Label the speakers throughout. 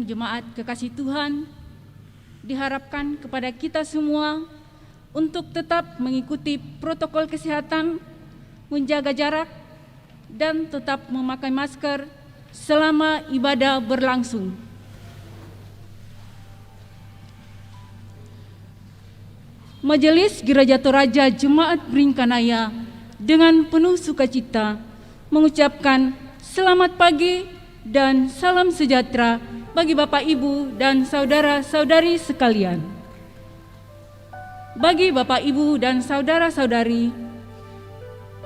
Speaker 1: sidang jemaat kekasih Tuhan, diharapkan kepada kita semua untuk tetap mengikuti protokol kesehatan, menjaga jarak, dan tetap memakai masker selama ibadah berlangsung. Majelis Gereja Toraja Jemaat Beringkanaya dengan penuh sukacita mengucapkan selamat pagi dan salam sejahtera bagi Bapak, Ibu, dan saudara-saudari sekalian. Bagi Bapak, Ibu, dan saudara-saudari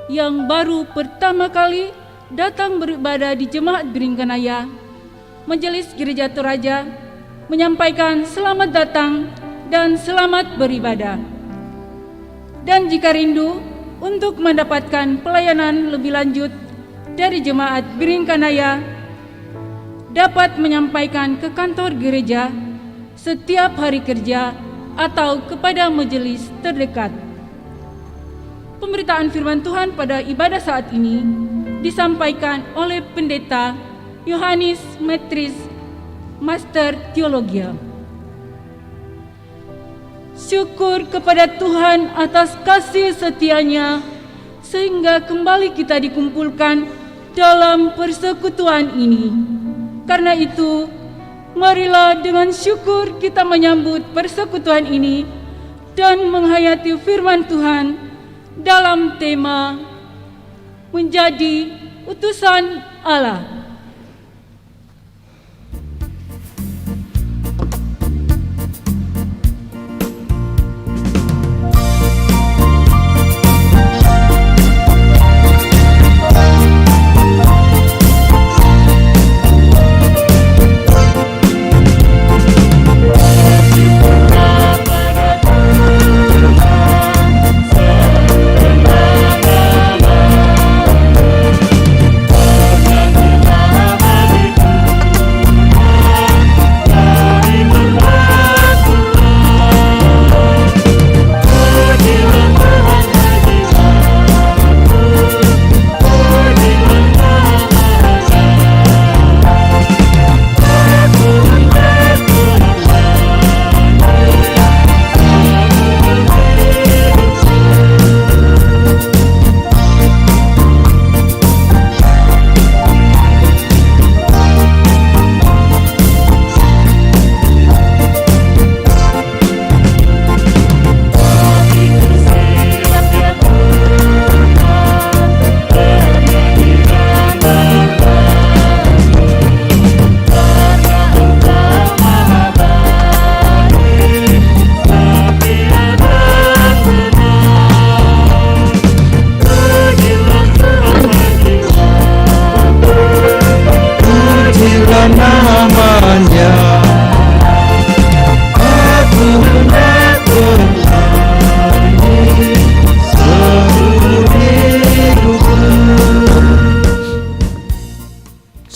Speaker 1: yang baru pertama kali datang beribadah di Jemaat Beringkanaya, Majelis Gereja Toraja menyampaikan selamat datang dan selamat beribadah. Dan jika rindu untuk mendapatkan pelayanan lebih lanjut dari Jemaat Beringkanaya, dapat menyampaikan ke kantor gereja setiap hari kerja atau kepada majelis terdekat. Pemberitaan firman Tuhan pada ibadah saat ini disampaikan oleh Pendeta Yohanes Metris, Master Teologia. Syukur kepada Tuhan atas kasih setianya, sehingga kembali kita dikumpulkan dalam persekutuan ini. Karena itu, marilah dengan syukur kita menyambut persekutuan ini dan menghayati firman Tuhan dalam tema menjadi utusan Allah.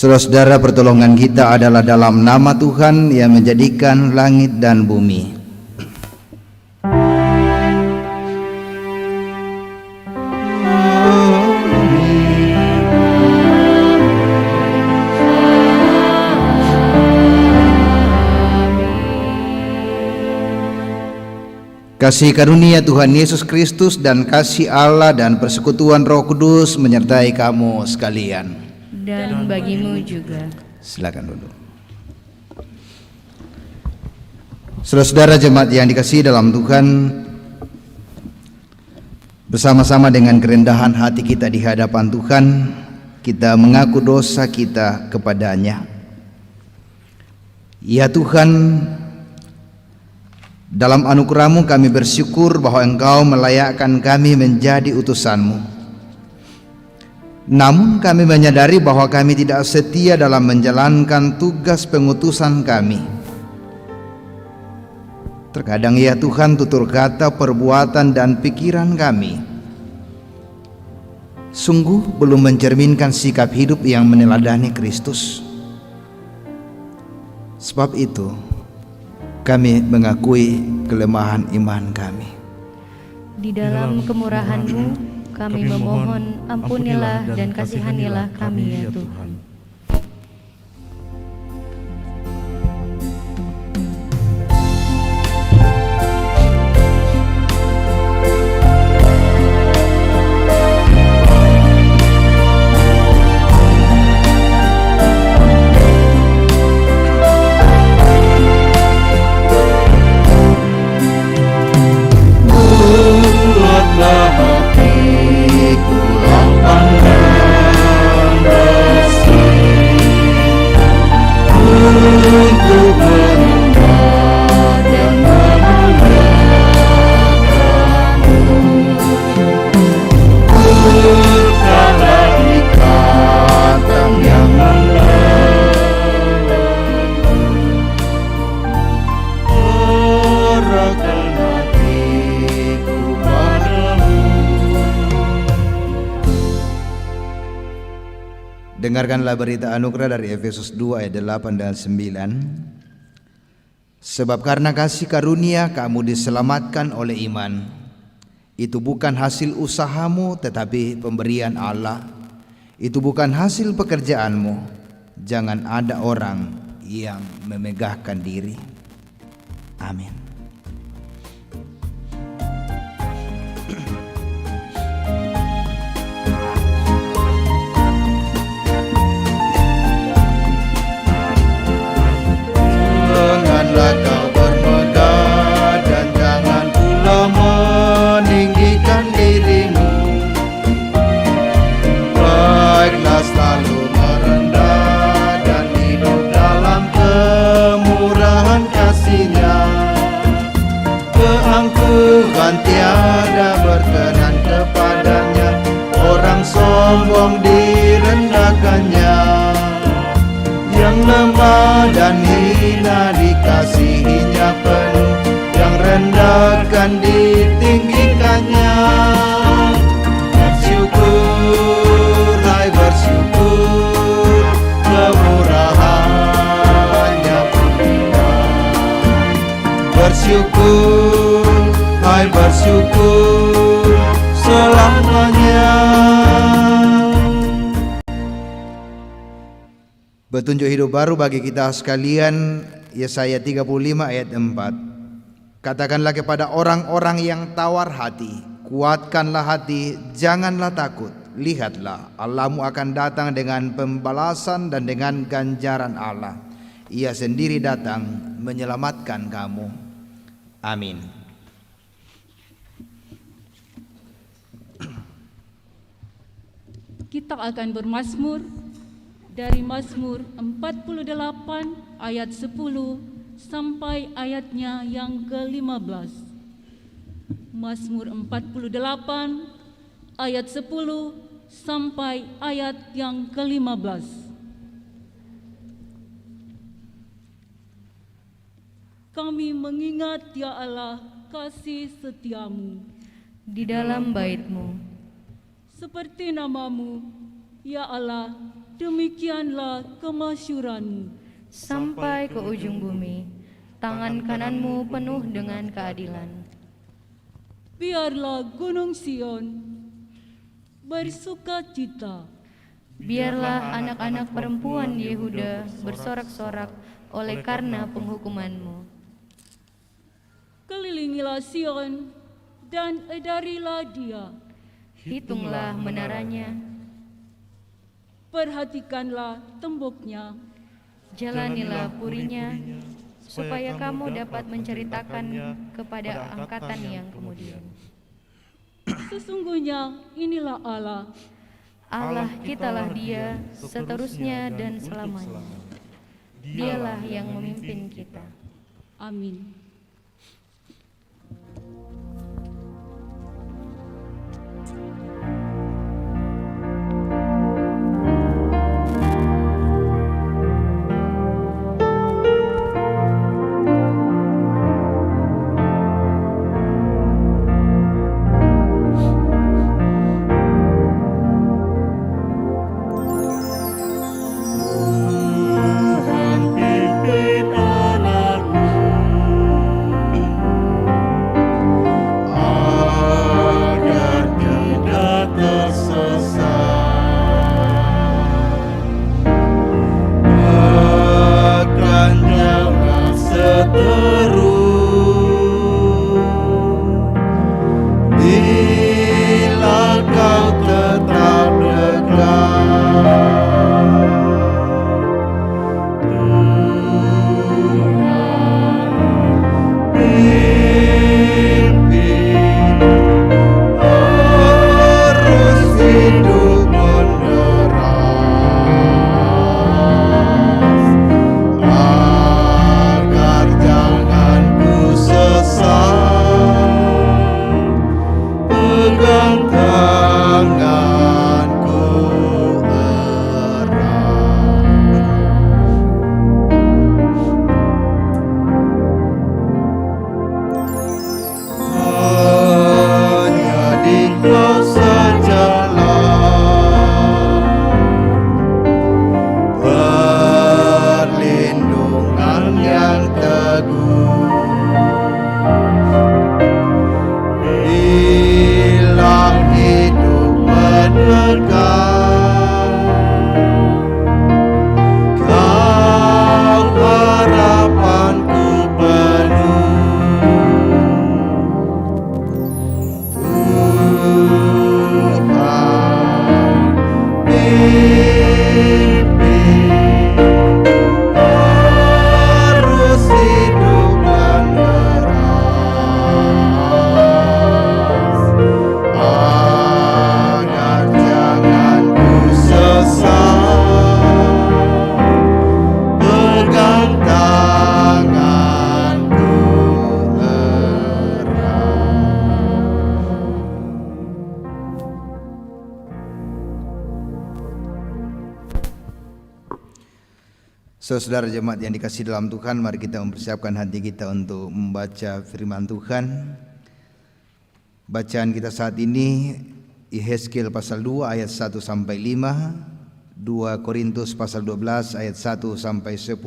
Speaker 2: Saudara-saudara, pertolongan kita adalah dalam nama Tuhan yang menjadikan langit dan bumi. Kasih karunia Tuhan Yesus Kristus dan kasih Allah dan persekutuan Roh Kudus menyertai kamu sekalian.
Speaker 3: Dan bagimu juga.
Speaker 2: Silakan duduk. Saudara-saudara jemaat yang dikasihi dalam Tuhan, bersama-sama dengan kerendahan hati kita di hadapan Tuhan, kita mengaku dosa kita kepada-Nya. Ya Tuhan, dalam anugerah-Mu kami bersyukur bahwa Engkau melayakkan kami menjadi utusan-Mu. Namun kami menyadari bahwa kami tidak setia dalam menjalankan tugas pengutusan kami. Terkadang ya Tuhan, tutur kata, perbuatan, dan pikiran kami sungguh belum mencerminkan sikap hidup yang meneladani Kristus. Sebab itu kami mengakui kelemahan iman kami.
Speaker 3: Di dalam kemurahan-Mu kami memohon, ampunilah dan kasihanilah kami ya Tuhan.
Speaker 2: Dengarkanlah berita anugerah dari Efesus 2 ayat 8 dan 9. Sebab karena kasih karunia kamu diselamatkan oleh iman. Itu bukan hasil usahamu tetapi pemberian Allah. Itu bukan hasil pekerjaanmu. Jangan ada orang yang memegahkan diri. Amin. Janganlah kau bermegah dan jangan pula meninggikan dirimu. Baiklah selalu merendah dan hidup dalam kemurahan kasih-Nya. Keangkuhan tiada berkenan kepadanya, orang sombong direndahkannya. Yang lemah dan hina dikasihinya penuh, yang rendahkan ditinggikannya. Bersyukur, hai bersyukur, kemurahannya pilihan. Bersyukur, hai bersyukur, selamanya. Petunjuk hidup baru bagi kita sekalian, Yesaya 35 ayat 4. Katakanlah kepada orang-orang yang tawar hati, kuatkanlah hati, janganlah takut. Lihatlah, Allahmu akan datang dengan pembalasan dan dengan ganjaran Allah. Ia sendiri datang menyelamatkan kamu. Amin.
Speaker 1: Kita akan bermazmur dari Mazmur 48 ayat 10 sampai ayatnya yang ke-15. Mazmur 48 ayat 10 sampai ayat yang ke-15. Kami mengingat ya Allah kasih setiamu
Speaker 3: Di dalam bait-Mu,
Speaker 1: seperti namamu, ya Allah, demikianlah kemasyuran-Mu.
Speaker 3: sampai ke ujung bumi, tangan kanan-Mu penuh dengan keadilan.
Speaker 1: Biarlah gunung Sion bersukacita,
Speaker 3: Biarlah anak-anak perempuan Yehuda bersorak-sorak oleh karena penghukuman-Mu.
Speaker 1: kelilingilah Sion dan edarilah dia.
Speaker 3: Hitunglah menaranya,
Speaker 1: Perhatikanlah temboknya,
Speaker 3: jalanilah purinya, supaya kamu dapat menceritakan kepada angkatan yang kemudian.
Speaker 1: sesungguhnya inilah Allah,
Speaker 3: Allah kitalah Dia seterusnya dan selamanya. Dialah yang memimpin kita.
Speaker 1: amin.
Speaker 4: Pimpin anakmu
Speaker 2: Saudara jemaat yang dikasihi dalam Tuhan, mari kita mempersiapkan hati kita untuk membaca firman Tuhan. Bacaan kita saat ini Yehezkiel pasal 2 ayat 1 sampai 5, 2 Korintus pasal 12 ayat 1 sampai 10,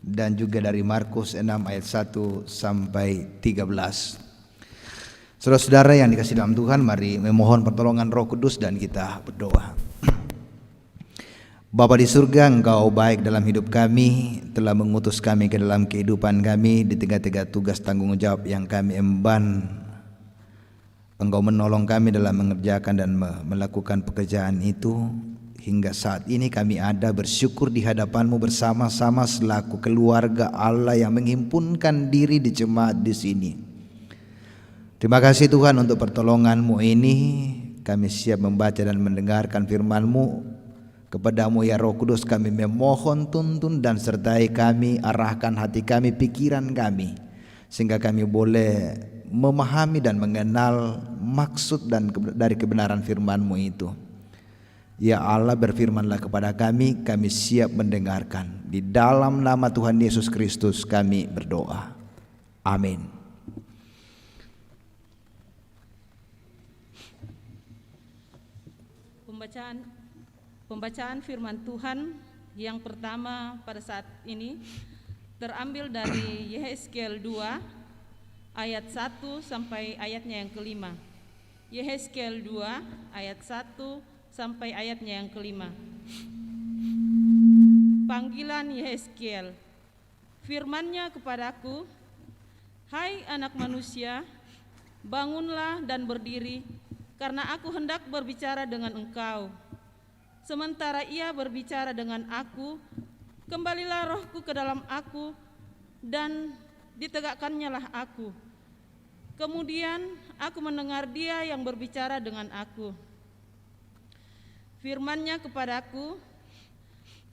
Speaker 2: dan juga dari Markus 6 ayat 1 sampai 13. Saudara-saudara yang dikasihi dalam Tuhan, mari memohon pertolongan Roh Kudus dan kita berdoa. Bapa di surga, Engkau baik dalam hidup kami, telah mengutus kami ke dalam kehidupan kami di tengah-tengah tugas tanggung jawab yang kami emban. Engkau menolong kami dalam mengerjakan dan melakukan pekerjaan itu. Hingga saat ini kami ada bersyukur di hadapan-Mu bersama-sama selaku keluarga Allah yang menghimpunkan diri di jemaat di sini. Terima kasih Tuhan untuk pertolongan-Mu ini. Kami siap membaca dan mendengarkan firman-Mu. Kepada-Mu ya Roh Kudus kami memohon, tuntun dan sertai kami, arahkan hati kami, pikiran kami, sehingga kami boleh memahami dan mengenal maksud dan dari kebenaran firman-Mu itu. Ya Allah, berfirmanlah kepada kami siap mendengarkan. Di dalam nama Tuhan Yesus Kristus kami berdoa. Amin.
Speaker 4: Pembacaan firman Tuhan yang pertama pada saat ini terambil dari Yehezkiel 2 ayat 1 sampai ayatnya yang kelima. Yehezkiel 2 ayat 1 sampai ayatnya yang kelima. Panggilan Yehezkiel. Firman-Nya kepadaku, "Hai anak manusia, bangunlah dan berdiri, karena aku hendak berbicara dengan engkau." Sementara ia berbicara dengan aku, kembalilah rohku ke dalam aku, dan ditegakkannya aku. Kemudian aku mendengar dia yang berbicara dengan aku. Firman-Nya kepadaku,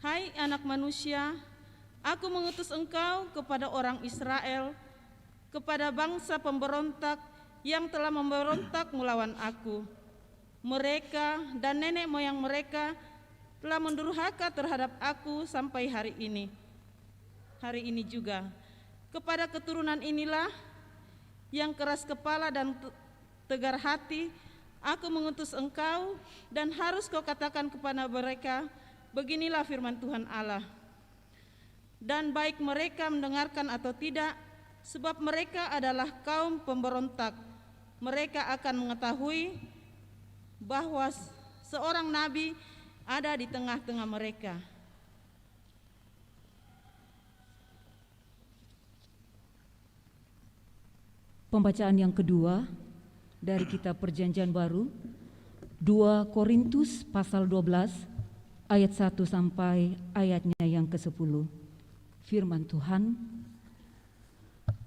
Speaker 4: "Hai anak manusia, aku mengutus engkau kepada orang Israel, kepada bangsa pemberontak yang telah memberontak melawan aku. Mereka dan nenek moyang mereka telah mendurhaka terhadap aku sampai hari ini. Hari ini juga. Kepada keturunan inilah yang keras kepala dan tegar hati, aku mengutus engkau, dan harus kau katakan kepada mereka, beginilah firman Tuhan Allah. Dan baik mereka mendengarkan atau tidak, sebab mereka adalah kaum pemberontak, mereka akan mengetahui bahwa seorang nabi ada di tengah-tengah mereka."
Speaker 1: Pembacaan yang kedua dari kitab Perjanjian Baru, 2 Korintus pasal 12 ayat 1 sampai ayatnya yang ke-10. Firman Tuhan,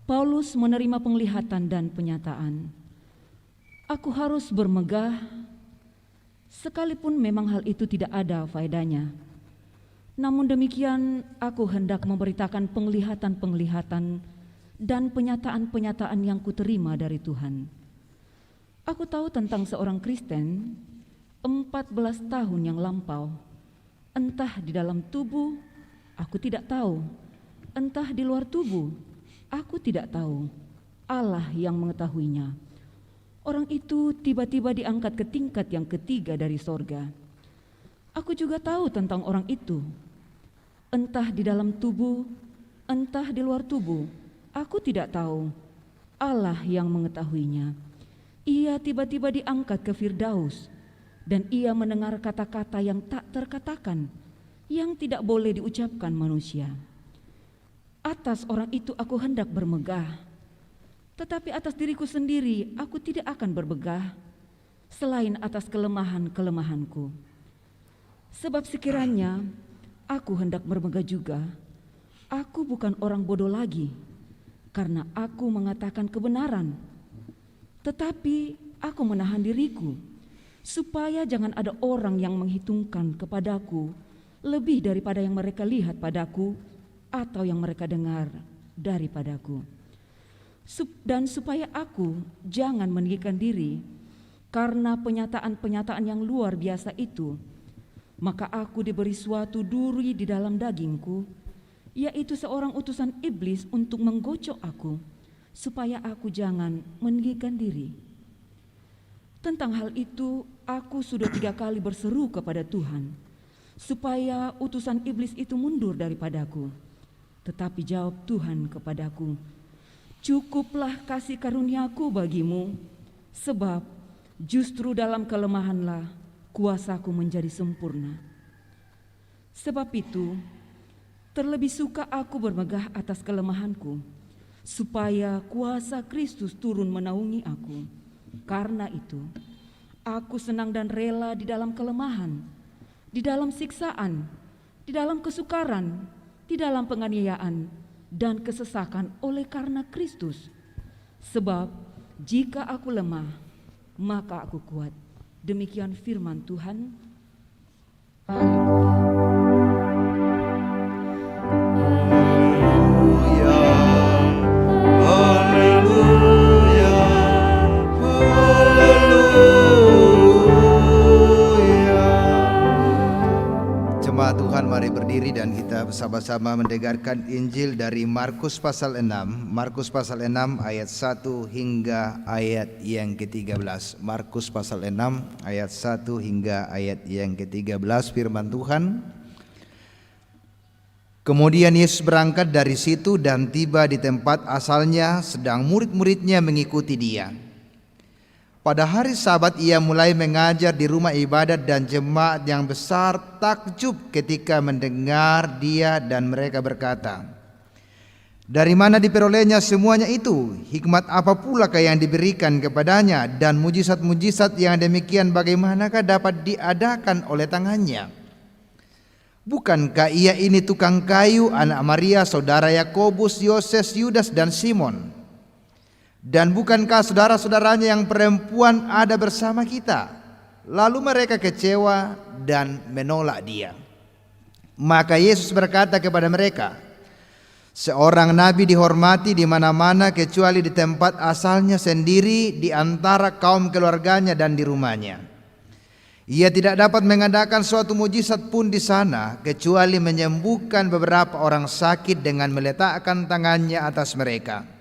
Speaker 1: Paulus menerima penglihatan dan penyataan. "Aku harus bermegah, sekalipun memang hal itu tidak ada faedahnya. Namun demikian aku hendak memberitakan penglihatan-penglihatan dan penyataan-penyataan yang kuterima dari Tuhan. Aku tahu tentang seorang Kristen 14 tahun yang lampau. Entah di dalam tubuh, aku tidak tahu. Entah di luar tubuh, aku tidak tahu. Allah yang mengetahuinya. Orang itu tiba-tiba diangkat ke tingkat yang ketiga dari sorga. Aku juga tahu tentang orang itu. Entah di dalam tubuh, entah di luar tubuh, aku tidak tahu. Allah yang mengetahuinya. Ia tiba-tiba diangkat ke Firdaus, dan ia mendengar kata-kata yang tak terkatakan, yang tidak boleh diucapkan manusia. Atas orang itu aku hendak bermegah, tetapi atas diriku sendiri aku tidak akan bermegah, selain atas kelemahan-kelemahanku. Sebab sekiranya aku hendak bermegah juga, aku bukan orang bodoh lagi, karena aku mengatakan kebenaran. Tetapi aku menahan diriku, supaya jangan ada orang yang menghitungkan kepadaku lebih daripada yang mereka lihat padaku atau yang mereka dengar daripadaku. Dan supaya aku jangan meninggikan diri karena penyataan-penyataan yang luar biasa itu,
Speaker 5: Maka aku diberi suatu duri di dalam dagingku, yaitu seorang utusan iblis untuk menggocok aku, supaya aku jangan meninggikan diri. Tentang hal itu, aku sudah 3 kali berseru kepada Tuhan, supaya utusan iblis itu mundur daripadaku. Tetapi jawab Tuhan kepadaku, cukuplah kasih karuniaku bagimu, sebab justru dalam kelemahanlah kuasaku menjadi sempurna. Sebab itu, terlebih suka aku bermegah atas kelemahanku, supaya kuasa Kristus turun menaungi aku. Karena itu, aku senang dan rela di dalam kelemahan, di dalam siksaan, di dalam kesukaran, di dalam penganiayaan, dan kesesakan oleh karena Kristus. Sebab jika aku lemah, maka aku kuat. Demikian firman Tuhan.
Speaker 2: Jemaat Tuhan, mari berdiri dan kita bersama-sama mendengarkan Injil dari Markus pasal 6. Markus pasal 6 ayat 1 hingga ayat yang ke-13. Markus pasal 6 ayat 1 hingga ayat yang ke-13, firman Tuhan. Kemudian Yesus berangkat dari situ dan tiba di tempat asalnya, sedang murid-muridnya mengikuti dia. Pada hari Sabat ia mulai mengajar di rumah ibadat, dan jemaat yang besar takjub ketika mendengar dia, dan mereka berkata, dari mana diperolehnya semuanya itu? Hikmat apa pula yang diberikan kepadanya, dan mujizat-mujizat yang demikian bagaimanakah dapat diadakan oleh tangannya? Bukankah ia ini tukang kayu, anak Maria, saudara Yakobus, Yoses, Yudas, dan Simon? Dan bukankah saudara-saudaranya yang perempuan ada bersama kita? Lalu mereka kecewa dan menolak dia. Maka Yesus berkata kepada mereka, seorang nabi dihormati di mana-mana kecuali di tempat asalnya sendiri, di antara kaum keluarganya dan di rumahnya. Ia tidak dapat mengadakan suatu mujizat pun di sana, kecuali menyembuhkan beberapa orang sakit dengan meletakkan tangannya atas mereka.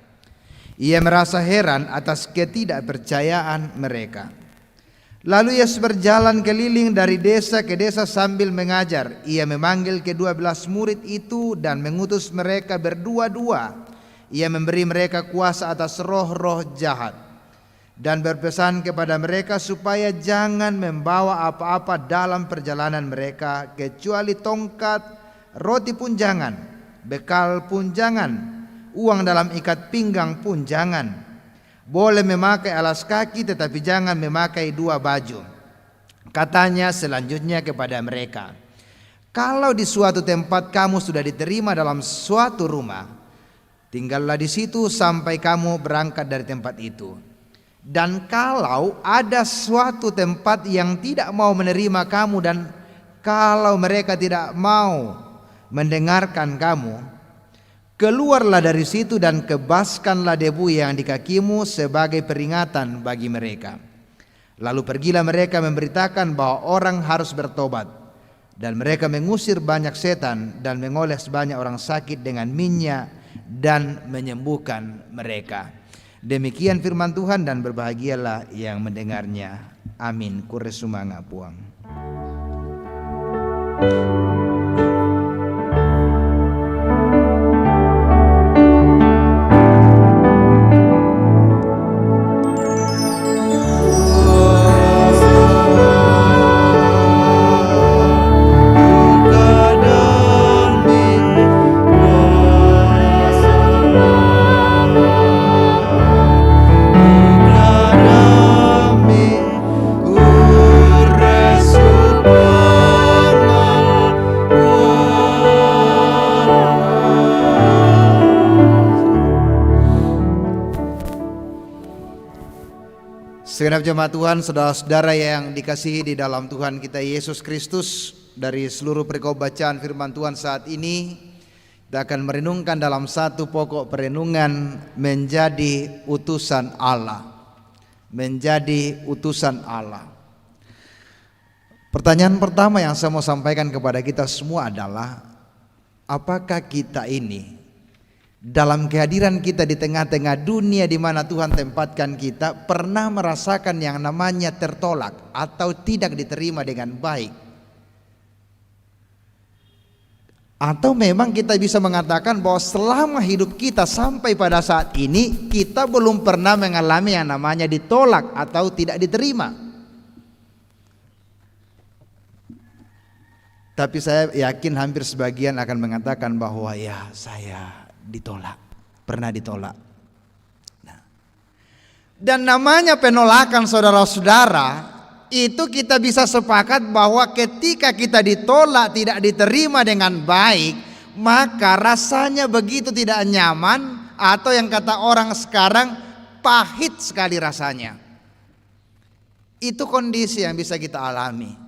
Speaker 2: Ia merasa heran atas ketidakpercayaan mereka. Lalu Yesus berjalan keliling dari desa ke desa sambil mengajar. Ia memanggil ke-12 murid itu dan mengutus mereka berdua-dua. Ia memberi mereka kuasa atas roh-roh jahat, dan berpesan kepada mereka supaya jangan membawa apa-apa dalam perjalanan mereka, kecuali tongkat, roti pun jangan, bekal pun jangan, uang dalam ikat pinggang pun jangan. Boleh memakai alas kaki, tetapi jangan memakai 2 baju. Katanya selanjutnya kepada mereka, kalau di suatu tempat kamu sudah diterima dalam suatu rumah, tinggallah di situ sampai kamu berangkat dari tempat itu. Dan kalau ada suatu tempat yang tidak mau menerima kamu, dan kalau mereka tidak mau mendengarkan kamu, keluarlah dari situ dan kebaskanlah debu yang di kakimu sebagai peringatan bagi mereka. Lalu pergilah mereka memberitakan bahwa orang harus bertobat. Dan mereka mengusir banyak setan dan mengoles banyak orang sakit dengan minyak dan menyembuhkan mereka. Demikian firman Tuhan, dan berbahagialah yang mendengarnya. Amin. Kure sumanga puang. Segenap jemaat Tuhan, saudara-saudara yang dikasihi di dalam Tuhan kita Yesus Kristus, dari seluruh perikop bacaan firman Tuhan saat ini, kita akan merenungkan dalam satu pokok perenungan, menjadi utusan Allah. Menjadi utusan Allah. Pertanyaan pertama yang saya mau sampaikan kepada kita semua adalah, apakah kita ini dalam kehadiran kita di tengah-tengah dunia di mana Tuhan tempatkan kita pernah merasakan yang namanya tertolak atau tidak diterima dengan baik? Atau memang kita bisa mengatakan bahwa selama hidup kita sampai pada saat ini kita belum pernah mengalami yang namanya ditolak atau tidak diterima? Tapi saya yakin hampir sebagian akan mengatakan bahwa ya, saya ditolak, pernah ditolak. Nah, dan namanya penolakan, saudara-saudara, itu kita bisa sepakat bahwa ketika kita ditolak, tidak diterima dengan baik, maka rasanya begitu tidak nyaman, atau yang kata orang sekarang pahit sekali rasanya. Itu kondisi yang bisa kita alami.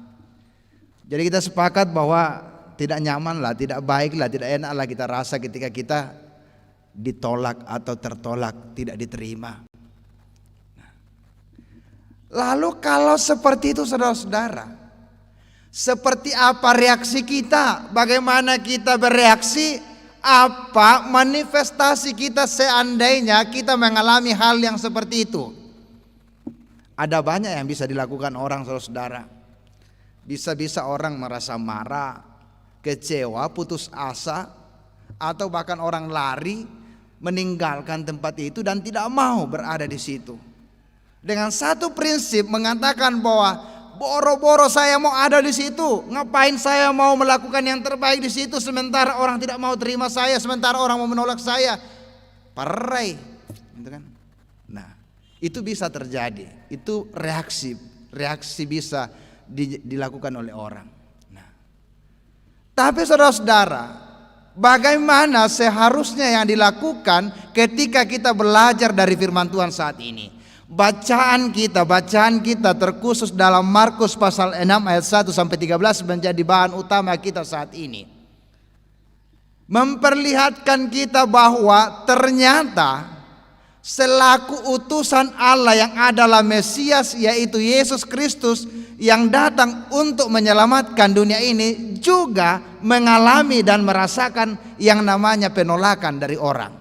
Speaker 2: Jadi kita sepakat bahwa tidak nyaman lah, tidak baik lah, tidak enak lah kita rasa ketika kita ditolak atau tertolak, tidak diterima. Lalu kalau seperti itu, saudara-saudara, seperti apa reaksi kita? Bagaimana kita bereaksi? Apa manifestasi kita seandainya kita mengalami hal yang seperti itu? Ada banyak yang bisa dilakukan orang, saudara-saudara. Bisa-bisa orang merasa marah, kecewa, putus asa, atau bahkan orang lari meninggalkan tempat itu dan tidak mau berada di situ. Dengan satu prinsip mengatakan bahwa boro-boro saya mau ada di situ, ngapain saya mau melakukan yang terbaik di situ sementara orang tidak mau terima saya, sementara orang mau menolak saya. Parai, gitu kan? Nah, itu bisa terjadi. Itu reaksi bisa dilakukan oleh orang. Nah, tapi saudara-saudara, bagaimana seharusnya yang dilakukan ketika kita belajar dari firman Tuhan saat ini? Bacaan kita terkhusus dalam Markus pasal 6 ayat 1 sampai 13 menjadi bahan utama kita saat ini. Memperlihatkan kita bahwa ternyata selaku utusan Allah yang adalah Mesias, yaitu Yesus Kristus yang datang untuk menyelamatkan dunia ini, juga mengalami dan merasakan yang namanya penolakan dari orang.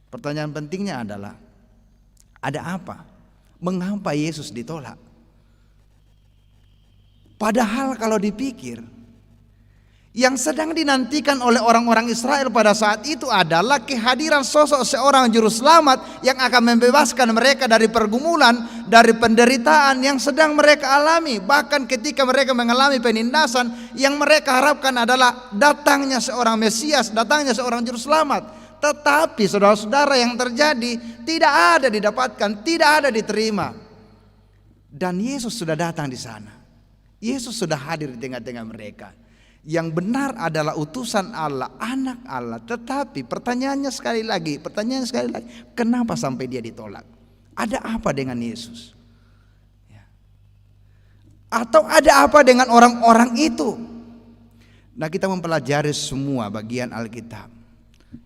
Speaker 2: Pertanyaan pentingnya adalah, ada apa? Mengapa Yesus ditolak? Padahal kalau dipikir, yang sedang dinantikan oleh orang-orang Israel pada saat itu adalah kehadiran sosok seorang juru selamat yang akan membebaskan mereka dari pergumulan, dari penderitaan yang sedang mereka alami. Bahkan ketika mereka mengalami penindasan, yang mereka harapkan adalah datangnya seorang Mesias, datangnya seorang juru selamat. Tetapi saudara-saudara, yang terjadi tidak ada didapatkan, tidak ada diterima. Dan Yesus sudah datang di sana. Yesus sudah hadir di tengah-tengah mereka. Yang benar adalah utusan Allah, anak Allah. Tetapi pertanyaannya sekali lagi, kenapa sampai dia ditolak? Ada apa dengan Yesus? Atau ada apa dengan orang-orang itu? Nah, kita mempelajari semua bagian Alkitab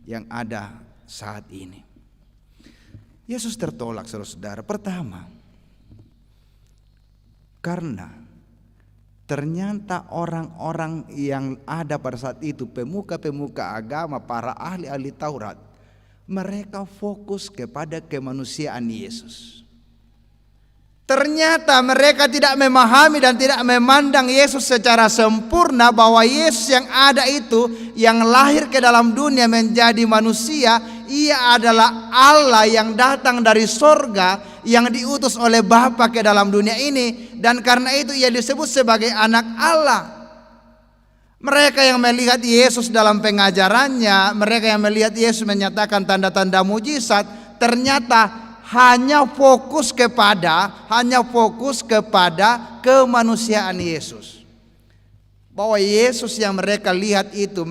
Speaker 2: yang ada saat ini. Yesus tertolak, saudara-saudara. Pertama, karena ternyata orang-orang yang ada pada saat itu, pemuka-pemuka agama, para ahli-ahli Taurat, mereka fokus kepada kemanusiaan Yesus. Ternyata mereka tidak memahami dan tidak memandang Yesus secara sempurna, bahwa Yesus yang ada itu, yang lahir ke dalam dunia menjadi manusia, ia adalah Allah yang datang dari sorga, yang diutus oleh Bapa ke dalam dunia ini, dan karena itu ia disebut sebagai anak Allah. Mereka yang melihat Yesus dalam pengajarannya, mereka yang melihat Yesus menyatakan tanda-tanda mujizat, ternyata hanya fokus kepada kemanusiaan Yesus. Bahwa Yesus yang mereka lihat itu,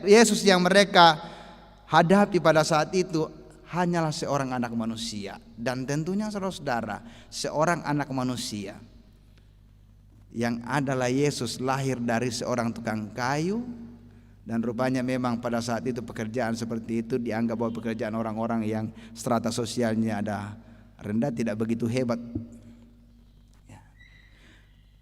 Speaker 2: Yesus yang mereka hadapi pada saat itu hanyalah seorang anak manusia. Dan tentunya saudara-saudara, seorang anak manusia yang adalah Yesus lahir dari seorang tukang kayu. Dan rupanya memang pada saat itu pekerjaan seperti itu dianggap bahwa pekerjaan orang-orang yang strata sosialnya ada rendah, tidak begitu hebat.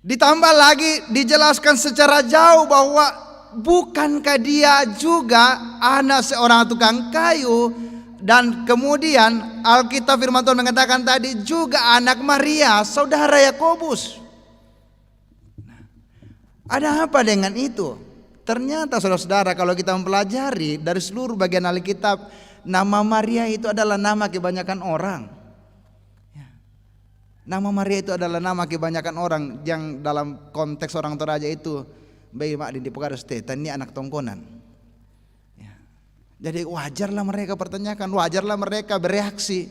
Speaker 2: Ditambah lagi dijelaskan secara jauh bahwa bukankah dia juga anak seorang tukang kayu, dan kemudian Alkitab firman Tuhan mengatakan tadi juga anak Maria, saudara Yakobus. Ada apa dengan itu? Ternyata saudara-saudara, kalau kita mempelajari dari seluruh bagian Alkitab, nama Maria itu adalah nama kebanyakan orang. Nama Maria itu adalah nama kebanyakan orang yang dalam konteks orang Toraja itu bayi mak di pokar stetan ini anak tongkonan. Ya. Jadi wajarlah mereka pertanyakan, wajarlah mereka bereaksi.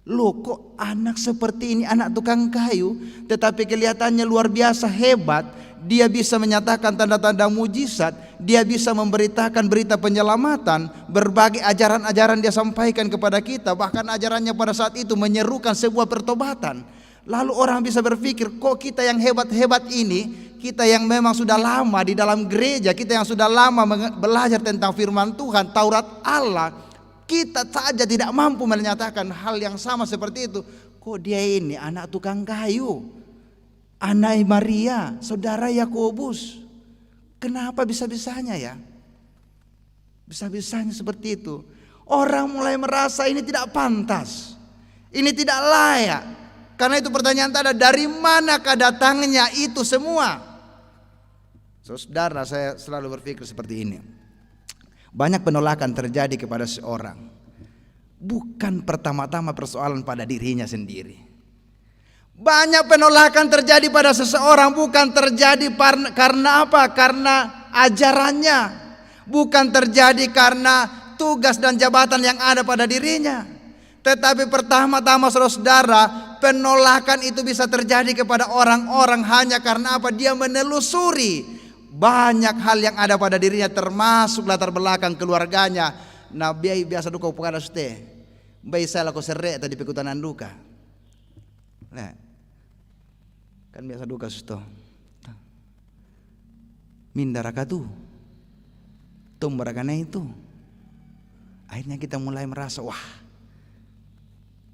Speaker 2: Loh, kok anak seperti ini, anak tukang kayu, tetapi kelihatannya luar biasa hebat. Dia bisa menyatakan tanda-tanda mujizat, dia bisa memberitakan berita penyelamatan, berbagai ajaran-ajaran dia sampaikan kepada kita, bahkan ajarannya pada saat itu menyerukan sebuah pertobatan. Lalu orang bisa berpikir, kok kita yang hebat-hebat ini, kita yang memang sudah lama di dalam gereja, kita yang sudah lama belajar tentang firman Tuhan, Taurat Allah, kita saja tidak mampu menyatakan hal yang sama seperti itu. Kok dia ini anak tukang kayu, anak Maria, saudara Yakobus? Kenapa bisa-bisanya ya? Bisa-bisanya seperti itu. Orang mulai merasa ini tidak pantas, ini tidak layak. Karena itu pertanyaan tadi, dari manakah datangnya itu semua? Saudara, saya selalu berpikir seperti ini. Banyak penolakan terjadi kepada seorang, bukan pertama-tama persoalan pada dirinya sendiri. Banyak penolakan terjadi pada seseorang bukan terjadi karena apa? Karena ajarannya, bukan terjadi karena tugas dan jabatan yang ada pada dirinya. Tetapi pertama-tama saudara, penolakan itu bisa terjadi kepada orang-orang hanya karena apa? Dia menelusuri banyak hal yang ada pada dirinya, termasuk latar belakang keluarganya. Nah, biasa duka upukana ste, bayi saya laku serek tadi pekutanan duka. Nah, kan biasa duka susto. Mindaraka tuh, tumbarakana itu. Akhirnya kita mulai merasa, wah,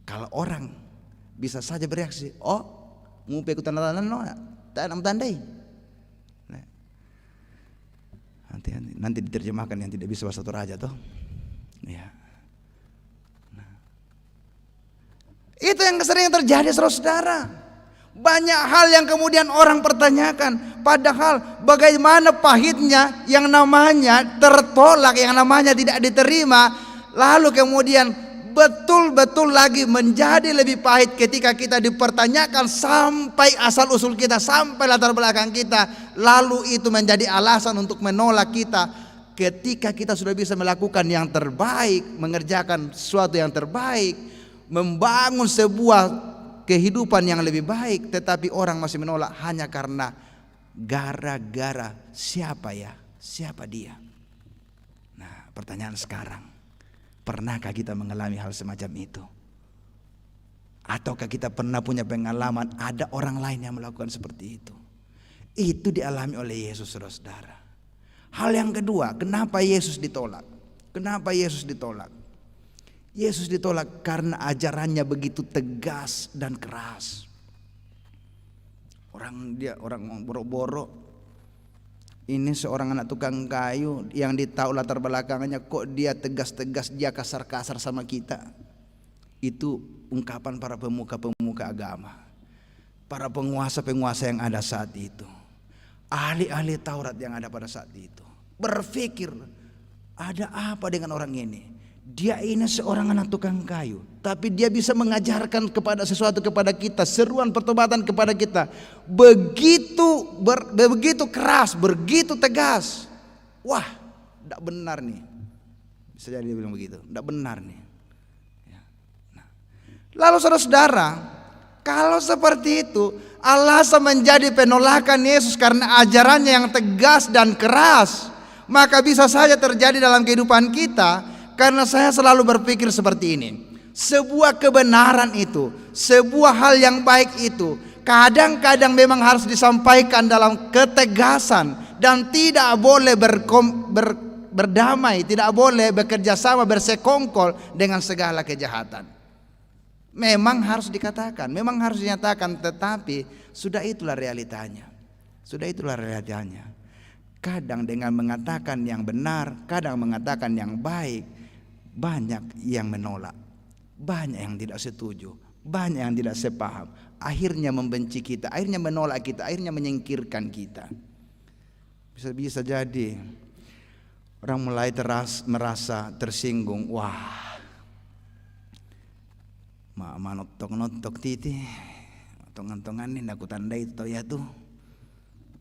Speaker 2: kalau orang bisa saja bereaksi, oh, mau pekutanan no, tanam tandai. Nanti diterjemahkan yang tidak bisa bahasa Toraja toh. Ya. Nah. Itu yang sering terjadi saudara. Banyak hal yang kemudian orang pertanyakan, padahal bagaimana pahitnya yang namanya tertolak, yang namanya tidak diterima, lalu kemudian betul-betul lagi menjadi lebih pahit ketika kita dipertanyakan sampai asal usul kita, sampai latar belakang kita, lalu itu menjadi alasan untuk menolak kita ketika kita sudah bisa melakukan yang terbaik, mengerjakan sesuatu yang terbaik, membangun sebuah kehidupan yang lebih baik, tetapi orang masih menolak hanya karena gara-gara siapa ya, siapa dia. Nah, pertanyaan sekarang, pernahkah kita mengalami hal semacam itu? Ataukah kita pernah punya pengalaman ada orang lain yang melakukan seperti itu? Itu dialami oleh Yesus, saudara. Hal yang kedua, kenapa Yesus ditolak? Kenapa Yesus ditolak? Yesus ditolak karena ajarannya begitu tegas dan keras. Orang boro-boro. Ini seorang anak tukang kayu yang ditahu latar belakangnya, kok dia tegas-tegas, dia kasar-kasar sama kita. Itu ungkapan para pemuka-pemuka agama, para penguasa-penguasa yang ada saat itu, ahli-ahli Taurat yang ada pada saat itu. Berpikir, ada apa dengan orang ini? Dia ini seorang anak tukang kayu, tapi dia bisa mengajarkan sesuatu kepada kita, seruan pertobatan kepada kita, begitu keras, begitu tegas. Wah, tidak benar nih. Bisa jadi dia bilang begitu, tidak benar nih. Nah. Lalu saudara-saudara, kalau seperti itu, alasan menjadi penolakan Yesus karena ajarannya yang tegas dan keras, maka bisa saja terjadi dalam kehidupan kita. Karena saya selalu berpikir seperti ini, sebuah kebenaran itu, sebuah hal yang baik itu, kadang-kadang memang harus disampaikan dalam ketegasan dan tidak boleh berdamai, tidak boleh bekerja sama bersekongkol dengan segala kejahatan. Memang harus dikatakan, memang harus dinyatakan, tetapi sudah itulah realitanya. Sudah itulah realitanya. Kadang dengan mengatakan yang benar, kadang mengatakan yang baik, banyak yang menolak, banyak yang tidak setuju, banyak yang tidak sepaham. Akhirnya membenci kita, akhirnya menolak kita, akhirnya menyingkirkan kita. Bisa jadi orang mulai merasa tersinggung. Wah, notok titi, tongan-tongan ini aku tandai itu ya tuh.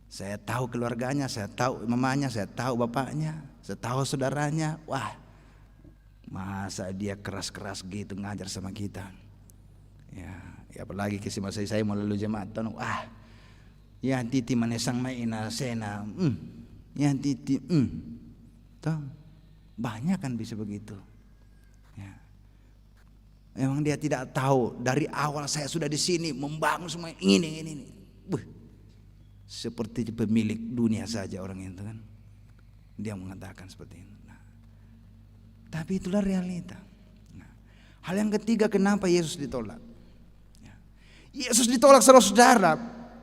Speaker 2: Saya tahu keluarganya, saya tahu mamanya, saya tahu bapaknya, saya tahu saudaranya. Wah, masa dia keras-keras gitu ngajar sama kita. Ya apalagi kisah masa saya melalui jemaat. Wah, ya titi manesang maina sena, ya titi, toh banyak kan bisa begitu. Ya. Memang dia tidak tahu dari awal saya sudah di sini membangun semua ini. Seperti pemilik dunia saja orang itu kan. Dia mengatakan seperti itu. Nah, tapi itulah realita. Nah, hal yang ketiga, kenapa Yesus ditolak? Ya. Yesus ditolak saudara-saudara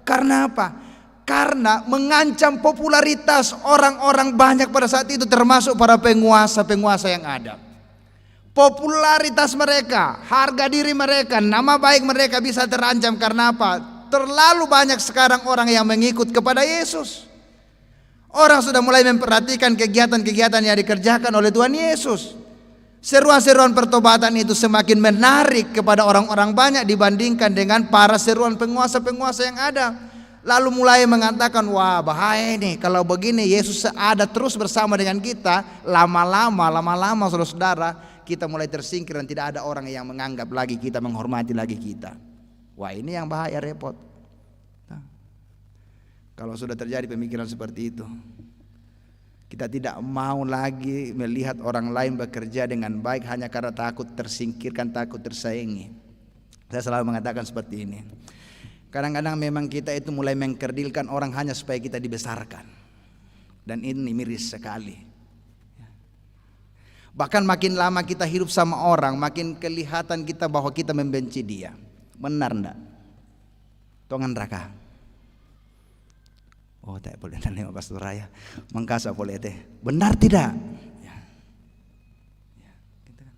Speaker 2: karena apa? Karena mengancam popularitas orang-orang banyak pada saat itu, termasuk para penguasa-penguasa yang ada. Popularitas mereka, harga diri mereka, nama baik mereka bisa terancam karena apa? Terlalu banyak sekarang orang yang mengikut kepada Yesus. Orang sudah mulai memperhatikan kegiatan-kegiatan yang dikerjakan oleh Tuhan Yesus. Seruan-seruan pertobatan itu semakin menarik kepada orang-orang banyak dibandingkan dengan para seruan penguasa-penguasa yang ada. Lalu mulai mengatakan, wah bahaya ini kalau begini Yesus ada terus bersama dengan kita. Lama-lama saudara-saudara, kita mulai tersingkir dan tidak ada orang yang menganggap lagi kita, menghormati lagi kita. Wah ini yang bahaya, repot. Nah, kalau sudah terjadi pemikiran seperti itu, kita tidak mau lagi melihat orang lain bekerja dengan baik hanya karena takut tersingkirkan, takut tersaingi. Saya selalu mengatakan seperti ini. Kadang-kadang memang kita itu mulai mengkerdilkan orang hanya supaya kita dibesarkan. Dan ini miris sekali. Bahkan makin lama kita hidup sama orang, makin kelihatan kita bahwa kita membenci dia. Benar enggak? Tongan raka. Oh tak boleh nanya Pastor Raya. Mengkasa boleh teh. Benar tidak? Ya. Gitu kan.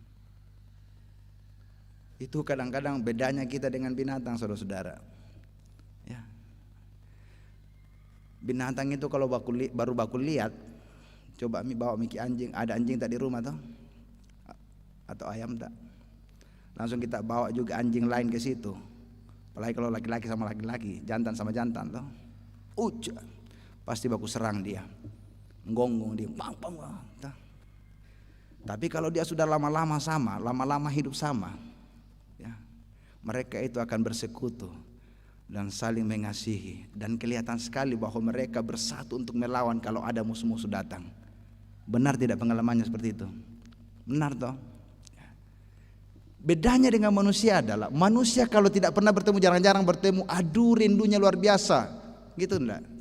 Speaker 2: Itu kadang-kadang bedanya kita dengan binatang, saudara-saudara. Ya. Binatang itu kalau baru baku lihat, coba bawa miki anjing, ada anjing tak di rumah toh? Atau ayam tak? Langsung kita bawa juga anjing lain ke situ. Apalagi kalau laki-laki sama laki-laki, jantan sama jantan toh. Pasti baku serang dia. Menggonggong dia, bang. Tapi kalau dia sudah lama-lama sama, lama-lama hidup sama, ya, mereka itu akan bersekutu dan saling mengasihi, dan kelihatan sekali bahwa mereka bersatu untuk melawan kalau ada musuh-musuh datang. Benar tidak pengalamannya seperti itu? Benar toh? Bedanya dengan manusia adalah manusia kalau tidak pernah bertemu, jarang-jarang bertemu, aduh rindunya luar biasa, gitu enggak?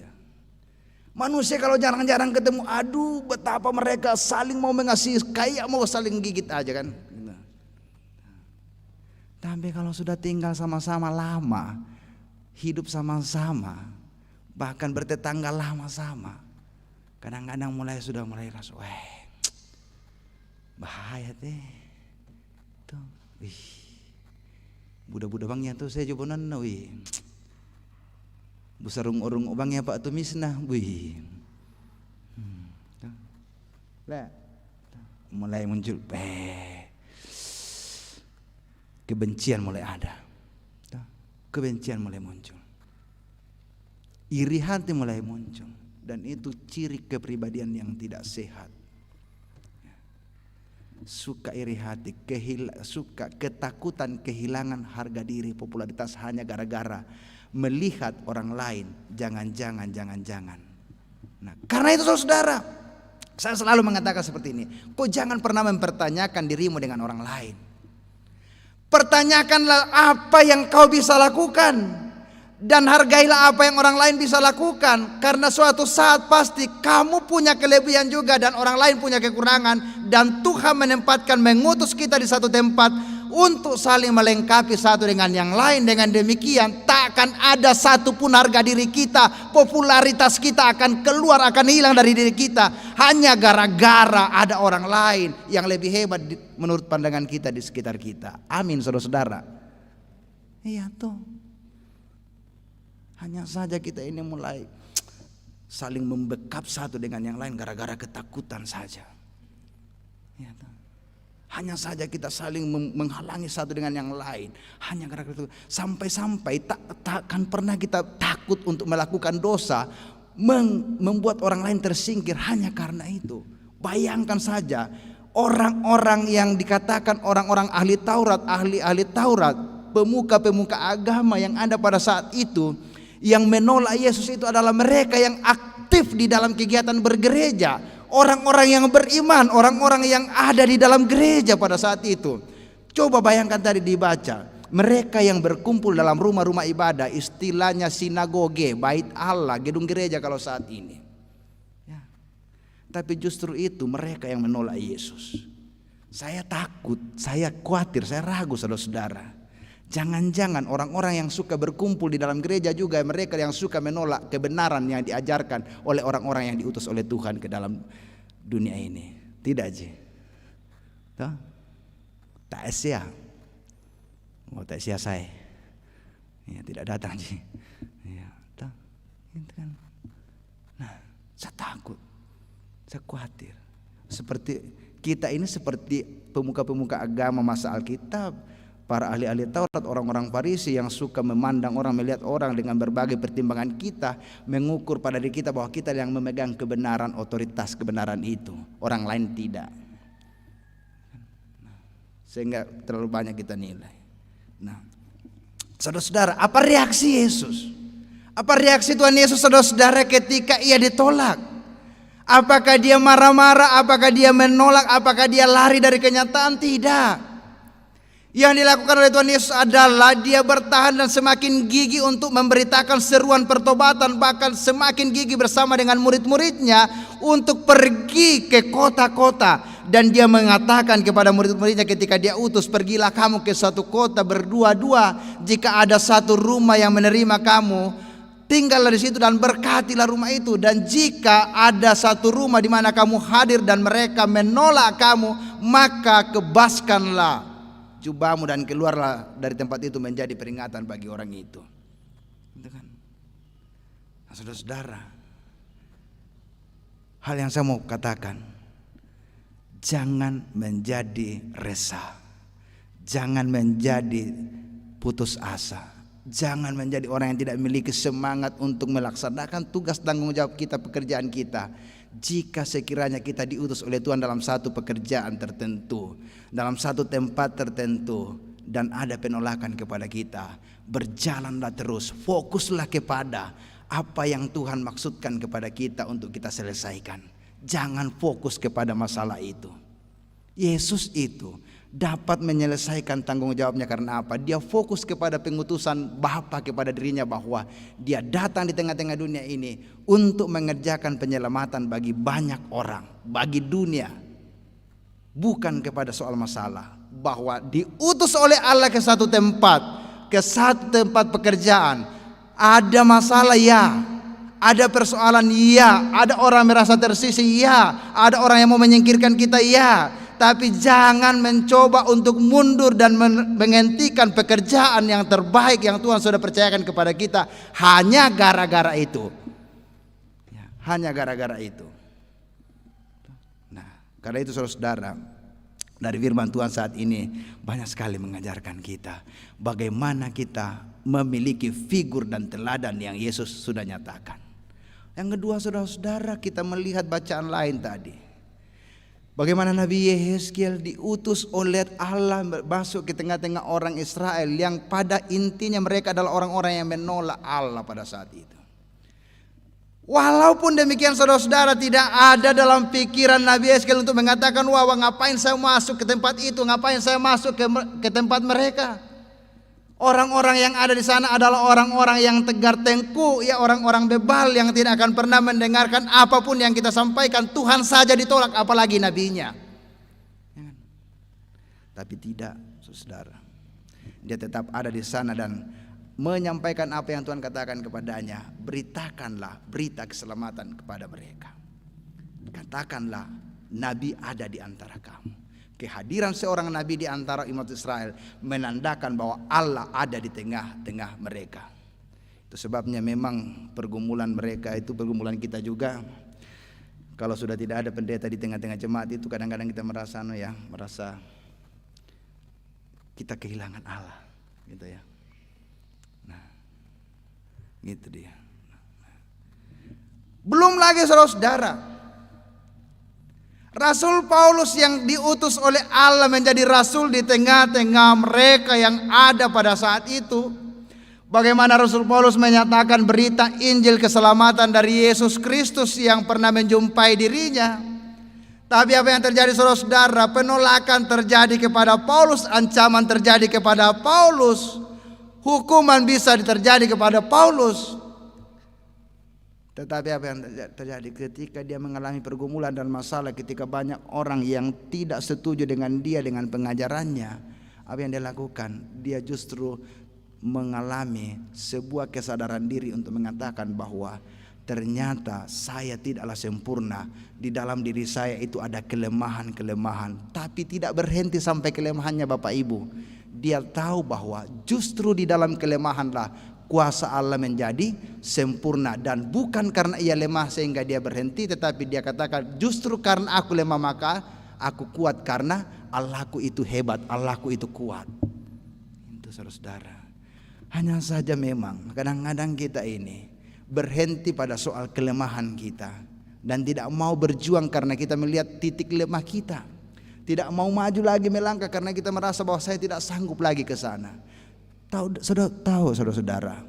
Speaker 2: Manusia kalau jarang-jarang ketemu, aduh betapa mereka saling mau mengasihi, kayak mau saling gigit aja kan. Tapi kalau sudah tinggal sama-sama lama, hidup sama-sama, bahkan bertetangga lama sama, kadang-kadang sudah mulai rasa, bahaya teh. Tuh, budak-budak bangnya tuh saya coba nana, busarung-urung bangnya Pak Tumisna, mulai muncul, kebencian mulai ada, kebencian mulai muncul, iri hati mulai muncul, dan itu ciri kepribadian yang tidak sehat. Suka iri hati, suka ketakutan kehilangan harga diri, popularitas hanya gara-gara melihat orang lain. Jangan-jangan. Nah, karena itu saudara, saya selalu mengatakan seperti ini. Kau jangan pernah mempertanyakan dirimu dengan orang lain. Pertanyakanlah apa yang kau bisa lakukan, dan hargailah apa yang orang lain bisa lakukan. Karena suatu saat pasti kamu punya kelebihan juga dan orang lain punya kekurangan. Dan Tuhan menempatkan, mengutus kita di satu tempat untuk saling melengkapi satu dengan yang lain. Dengan demikian takkan ada satupun harga diri kita, popularitas kita akan keluar, akan hilang dari diri kita, hanya gara-gara ada orang lain yang lebih hebat menurut pandangan kita di sekitar kita. Amin, saudara-saudara. Iya tuh. Hanya saja kita ini mulai saling membekap satu dengan yang lain gara-gara ketakutan saja. Ya, hanya saja kita saling menghalangi satu dengan yang lain hanya gara-gara itu. Sampai-sampai takkan pernah kita takut untuk melakukan dosa, membuat orang lain tersingkir hanya karena itu. Bayangkan saja orang-orang yang dikatakan orang-orang ahli Taurat, ahli Taurat, pemuka-pemuka agama yang ada pada saat itu, yang menolak Yesus itu adalah mereka yang aktif di dalam kegiatan bergereja. Orang-orang yang beriman, orang-orang yang ada di dalam gereja pada saat itu. Coba bayangkan tadi dibaca, mereka yang berkumpul dalam rumah-rumah ibadah, istilahnya sinagoge, bait Allah, gedung gereja kalau saat ini. Ya. Tapi justru itu mereka yang menolak Yesus. Saya takut, saya khawatir, saya ragu saudara-saudara. Jangan-jangan orang-orang yang suka berkumpul di dalam gereja juga mereka yang suka menolak kebenaran yang diajarkan oleh orang-orang yang diutus oleh Tuhan ke dalam dunia ini. Tidak Ji. Tak sia. Oh tak sia saya. Ya, tidak datang Ji. Ya, itu kan. Nah, saya takut. Saya khawatir. Seperti kita ini seperti pemuka-pemuka agama masa Alkitab. Para ahli-ahli Taurat, orang-orang Farisi yang suka memandang orang, melihat orang dengan berbagai pertimbangan kita, mengukur pada diri kita bahwa kita yang memegang kebenaran, otoritas kebenaran itu, orang lain tidak. Sehingga terlalu banyak kita nilai. Nah, saudara-saudara, apa reaksi Yesus? Apa reaksi Tuhan Yesus saudara-saudara ketika ia ditolak? Apakah dia marah-marah? Apakah dia menolak? Apakah dia lari dari kenyataan? Tidak. Yang dilakukan oleh Tuhan Yesus adalah dia bertahan dan semakin gigih untuk memberitakan seruan pertobatan, bahkan semakin gigih bersama dengan murid-muridnya untuk pergi ke kota-kota. Dan dia mengatakan kepada murid-muridnya ketika dia utus, pergilah kamu ke satu kota berdua-dua, jika ada satu rumah yang menerima kamu, tinggallah di situ dan berkatilah rumah itu. Dan jika ada satu rumah di mana kamu hadir dan mereka menolak kamu, maka kebaskanlah jubahmu dan keluarlah dari tempat itu menjadi peringatan bagi orang itu. Itu kan. Nah, saudara-saudara, hal yang saya mau katakan, jangan menjadi resah, jangan menjadi putus asa, jangan menjadi orang yang tidak memiliki semangat untuk melaksanakan tugas tanggung jawab kita, pekerjaan kita. Jika sekiranya kita diutus oleh Tuhan dalam satu pekerjaan tertentu, dalam satu tempat tertentu, dan ada penolakan kepada kita, berjalanlah terus, fokuslah kepada apa yang Tuhan maksudkan kepada kita untuk kita selesaikan. Jangan fokus kepada masalah itu. Yesus itu dapat menyelesaikan tanggung jawabnya karena apa? Dia fokus kepada pengutusan Bapa kepada dirinya, bahwa dia datang di tengah-tengah dunia ini untuk mengerjakan penyelamatan bagi banyak orang, bagi dunia. Bukan kepada soal masalah, bahwa diutus oleh Allah ke satu tempat, pekerjaan. Ada masalah ya, ada persoalan ya, ada orang merasa tersisih ya, ada orang yang mau menyingkirkan kita ya. Tapi jangan mencoba untuk mundur dan menghentikan pekerjaan yang terbaik yang Tuhan sudah percayakan kepada kita hanya gara-gara itu. Hanya gara-gara itu. Nah, karena itu saudara-saudara, dari firman Tuhan saat ini banyak sekali mengajarkan kita bagaimana kita memiliki figur dan teladan yang Yesus sudah nyatakan. Yang kedua saudara-saudara, kita melihat bacaan lain tadi. Bagaimana Nabi Yehezkiel diutus oleh Allah masuk ke tengah-tengah orang Israel yang pada intinya mereka adalah orang-orang yang menolak Allah pada saat itu. Walaupun demikian saudara-saudara, tidak ada dalam pikiran Nabi Yehezkiel untuk mengatakan, wah ngapain saya masuk ke tempat itu, ngapain saya masuk ke tempat mereka. Orang-orang yang ada di sana adalah orang-orang yang tegar tengkuk, ya, orang-orang bebal yang tidak akan pernah mendengarkan apapun yang kita sampaikan. Tuhan saja ditolak, apalagi nabinya. Tapi tidak, saudara. Dia tetap ada di sana dan menyampaikan apa yang Tuhan katakan kepadanya. Beritakanlah berita keselamatan kepada mereka. Katakanlah, nabi ada di antara kamu. Kehadiran seorang nabi di antara umat Israel menandakan bahwa Allah ada di tengah-tengah mereka. Itu sebabnya memang pergumulan mereka itu pergumulan kita juga. Kalau sudah tidak ada pendeta di tengah-tengah jemaat itu kadang-kadang kita merasa merasa kita kehilangan Allah, gitu ya. Nah, gitu dia. Belum lagi saudara-saudara, Rasul Paulus yang diutus oleh Allah menjadi rasul di tengah-tengah mereka yang ada pada saat itu. Bagaimana Rasul Paulus menyatakan berita Injil keselamatan dari Yesus Kristus yang pernah menjumpai dirinya. Tapi apa yang terjadi saudara-saudara? Penolakan terjadi kepada Paulus, ancaman terjadi kepada Paulus, hukuman bisa terjadi kepada Paulus. Tetapi apa yang terjadi ketika dia mengalami pergumulan dan masalah, ketika banyak orang yang tidak setuju dengan dia, dengan pengajarannya, apa yang dia lakukan? Dia justru mengalami sebuah kesadaran diri untuk mengatakan bahwa ternyata saya tidaklah sempurna. Di dalam diri saya itu ada kelemahan-kelemahan. Tapi tidak berhenti sampai kelemahannya Bapak Ibu. Dia tahu bahwa justru di dalam kelemahanlah kuasa Allah menjadi sempurna. Dan bukan karena ia lemah sehingga dia berhenti, tetapi dia katakan justru karena aku lemah maka aku kuat, karena Allahku itu hebat, Allahku itu kuat. Itu saudara. Hanya saja memang kadang-kadang kita ini berhenti pada soal kelemahan kita dan tidak mau berjuang karena kita melihat titik lemah kita. Tidak mau maju lagi melangkah karena kita merasa bahwa saya tidak sanggup lagi ke sana. Tahu saudara-saudara,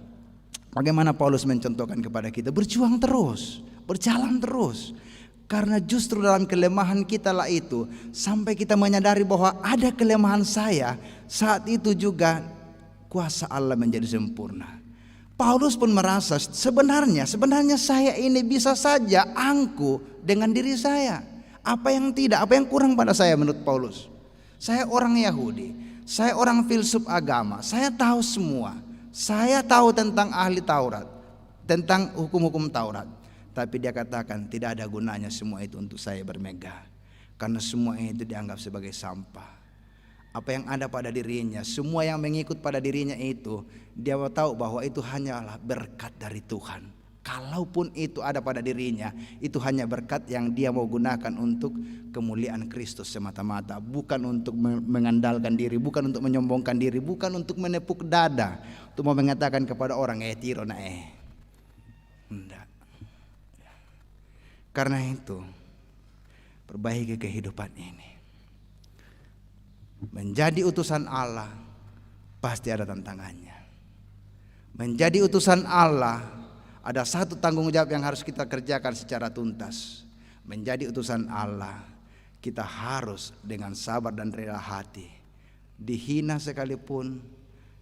Speaker 2: bagaimana Paulus mencontohkan kepada kita berjuang terus, berjalan terus. Karena justru dalam kelemahan kita lah itu, sampai kita menyadari bahwa ada kelemahan saya, saat itu juga kuasa Allah menjadi sempurna. Paulus pun merasa sebenarnya saya ini bisa saja angkuh dengan diri saya. Apa yang tidak, apa yang kurang pada saya menurut Paulus? Saya orang Yahudi, saya orang filsuf agama, saya tahu semua. Saya tahu tentang ahli Taurat, tentang hukum-hukum Taurat. Tapi dia katakan tidak ada gunanya semua itu untuk saya bermegah, karena semua itu dianggap sebagai sampah. Apa yang ada pada dirinya, semua yang mengikut pada dirinya itu, dia tahu bahwa itu hanyalah berkat dari Tuhan. Kalaupun itu ada pada dirinya, itu hanya berkat yang dia mau gunakan untuk kemuliaan Kristus semata-mata. Bukan untuk mengandalkan diri, bukan untuk menyombongkan diri, bukan untuk menepuk dada, untuk mau mengatakan kepada orang tiro na Enggak. Karena itu, perbaiki kehidupan ini. Menjadi utusan Allah pasti ada tantangannya. Menjadi utusan Allah ada satu tanggung jawab yang harus kita kerjakan secara tuntas. Menjadi utusan Allah, kita harus dengan sabar dan rela hati, dihina sekalipun,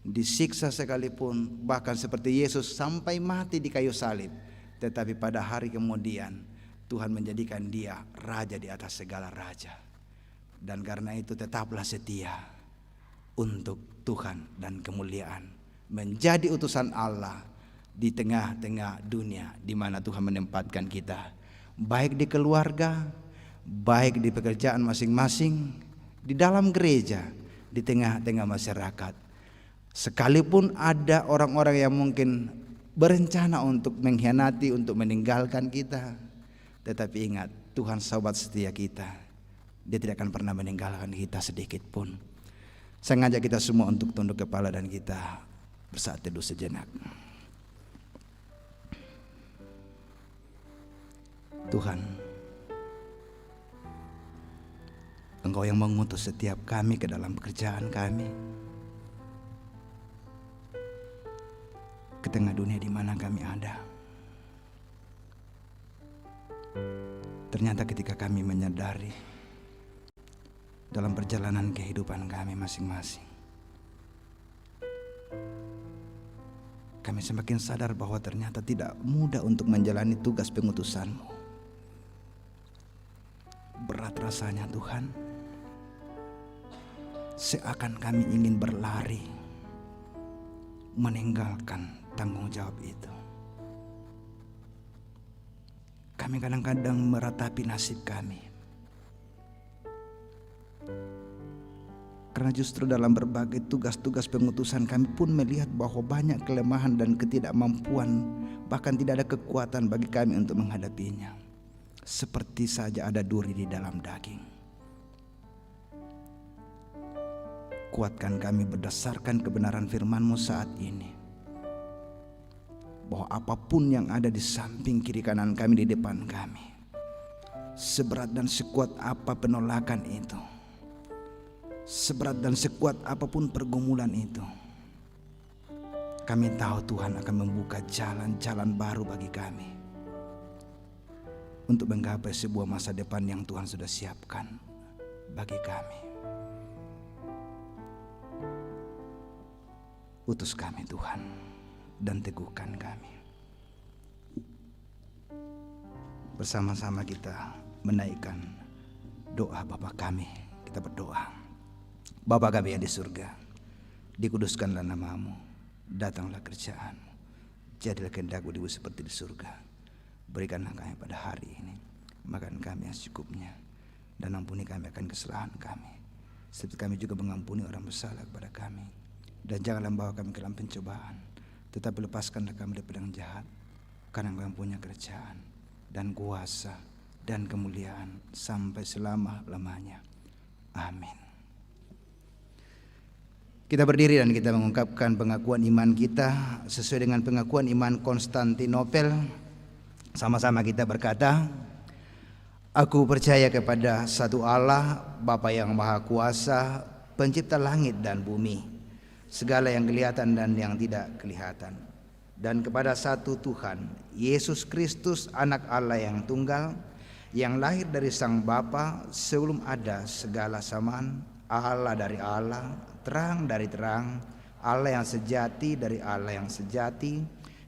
Speaker 2: disiksa sekalipun, bahkan seperti Yesus sampai mati di kayu salib. Tetapi pada hari kemudian Tuhan menjadikan dia raja di atas segala raja. Dan karena itu tetaplah setia untuk Tuhan dan kemuliaan. Menjadi utusan Allah di tengah-tengah dunia di mana Tuhan menempatkan kita. Baik di keluarga, baik di pekerjaan masing-masing, di dalam gereja, di tengah-tengah masyarakat. Sekalipun ada orang-orang yang mungkin berencana untuk mengkhianati, untuk meninggalkan kita, tetapi ingat, Tuhan sahabat setia kita. Dia tidak akan pernah meninggalkan kita sedikit pun. Saya ngajak kita semua untuk tunduk kepala dan kita bersaat teduh sejenak. Tuhan, Engkau yang mengutus setiap kami ke dalam pekerjaan kami, ke tengah dunia di mana kami ada. Ternyata ketika kami menyadari dalam perjalanan kehidupan kami masing-masing, kami semakin sadar bahwa ternyata tidak mudah untuk menjalani tugas pengutusan-Mu. Berat rasanya Tuhan. seakan kami ingin berlari meninggalkan tanggung jawab itu. Kami kadang-kadang meratapi nasib kami, karena justru dalam berbagai tugas-tugas pengutusan kami pun melihat bahwa banyak kelemahan dan ketidakmampuan, bahkan tidak ada kekuatan bagi kami untuk menghadapinya. Seperti saja ada duri di dalam daging. Kuatkan kami berdasarkan kebenaran firman-Mu saat ini, bahwa apapun yang ada di samping kiri kanan kami, di depan kami, seberat dan sekuat apa penolakan itu, seberat dan sekuat apapun pergumulan itu, kami tahu Tuhan akan membuka jalan-jalan baru bagi kami untuk menggapai sebuah masa depan yang Tuhan sudah siapkan bagi kami. Utus kami Tuhan, dan teguhkan kami. Bersama-sama kita menaikkan doa Bapa kami. Kita berdoa. Bapa kami yang di surga, dikuduskanlah nama-Mu, datanglah kerjaan-Mu, jadilah kehendak-Mu di bumi seperti di surga. Berikanlah kami pada hari ini makan kami yang secukupnya, dan ampuni kami akan kesalahan kami, seperti kami juga mengampuni orang bersalah kepada kami. Dan janganlah membawa kami ke dalam pencobaan, tetapi lepaskanlah kami dari yang jahat, karena Engkau punya kerajaan dan kuasa dan kemuliaan sampai selama-lamanya. Amin. Kita berdiri dan kita mengungkapkan pengakuan iman kita sesuai dengan pengakuan iman Konstantinopel. Sama-sama kita berkata, aku percaya kepada satu Allah, Bapa yang Maha Kuasa, pencipta langit dan bumi, segala yang kelihatan dan yang tidak kelihatan, dan kepada satu Tuhan, Yesus Kristus, anak Allah yang tunggal, yang lahir dari Sang Bapa sebelum ada segala zaman, Allah dari Allah, terang dari terang, Allah yang sejati dari Allah yang sejati,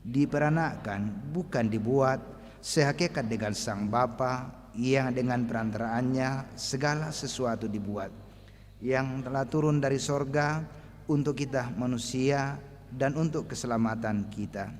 Speaker 2: diperanakan, bukan dibuat, sehakikat dengan Sang Bapa, yang dengan perantaraannya segala sesuatu dibuat, yang telah turun dari sorga untuk kita manusia dan untuk keselamatan kita,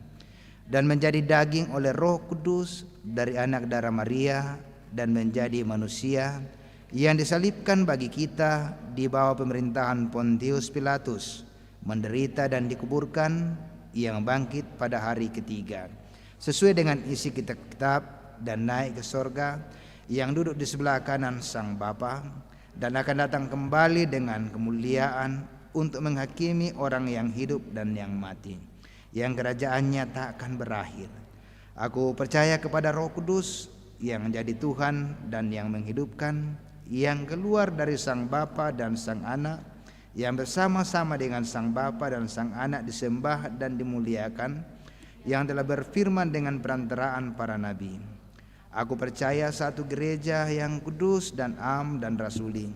Speaker 2: dan menjadi daging oleh Roh Kudus dari anak darah Maria, dan menjadi manusia, yang disalibkan bagi kita di bawah pemerintahan Pontius Pilatus, menderita dan dikuburkan, yang bangkit pada hari ketiga sesuai dengan isi kitab, dan naik ke sorga, yang duduk di sebelah kanan Sang Bapa, dan akan datang kembali dengan kemuliaan untuk menghakimi orang yang hidup dan yang mati, yang kerajaannya tak akan berakhir. Aku percaya kepada Roh Kudus yang menjadi Tuhan dan yang menghidupkan, yang keluar dari Sang Bapa dan Sang Anak, yang bersama-sama dengan Sang Bapa dan Sang Anak disembah dan dimuliakan, yang telah berfirman dengan perantaraan para nabi. Aku percaya satu gereja yang kudus dan am dan rasuli.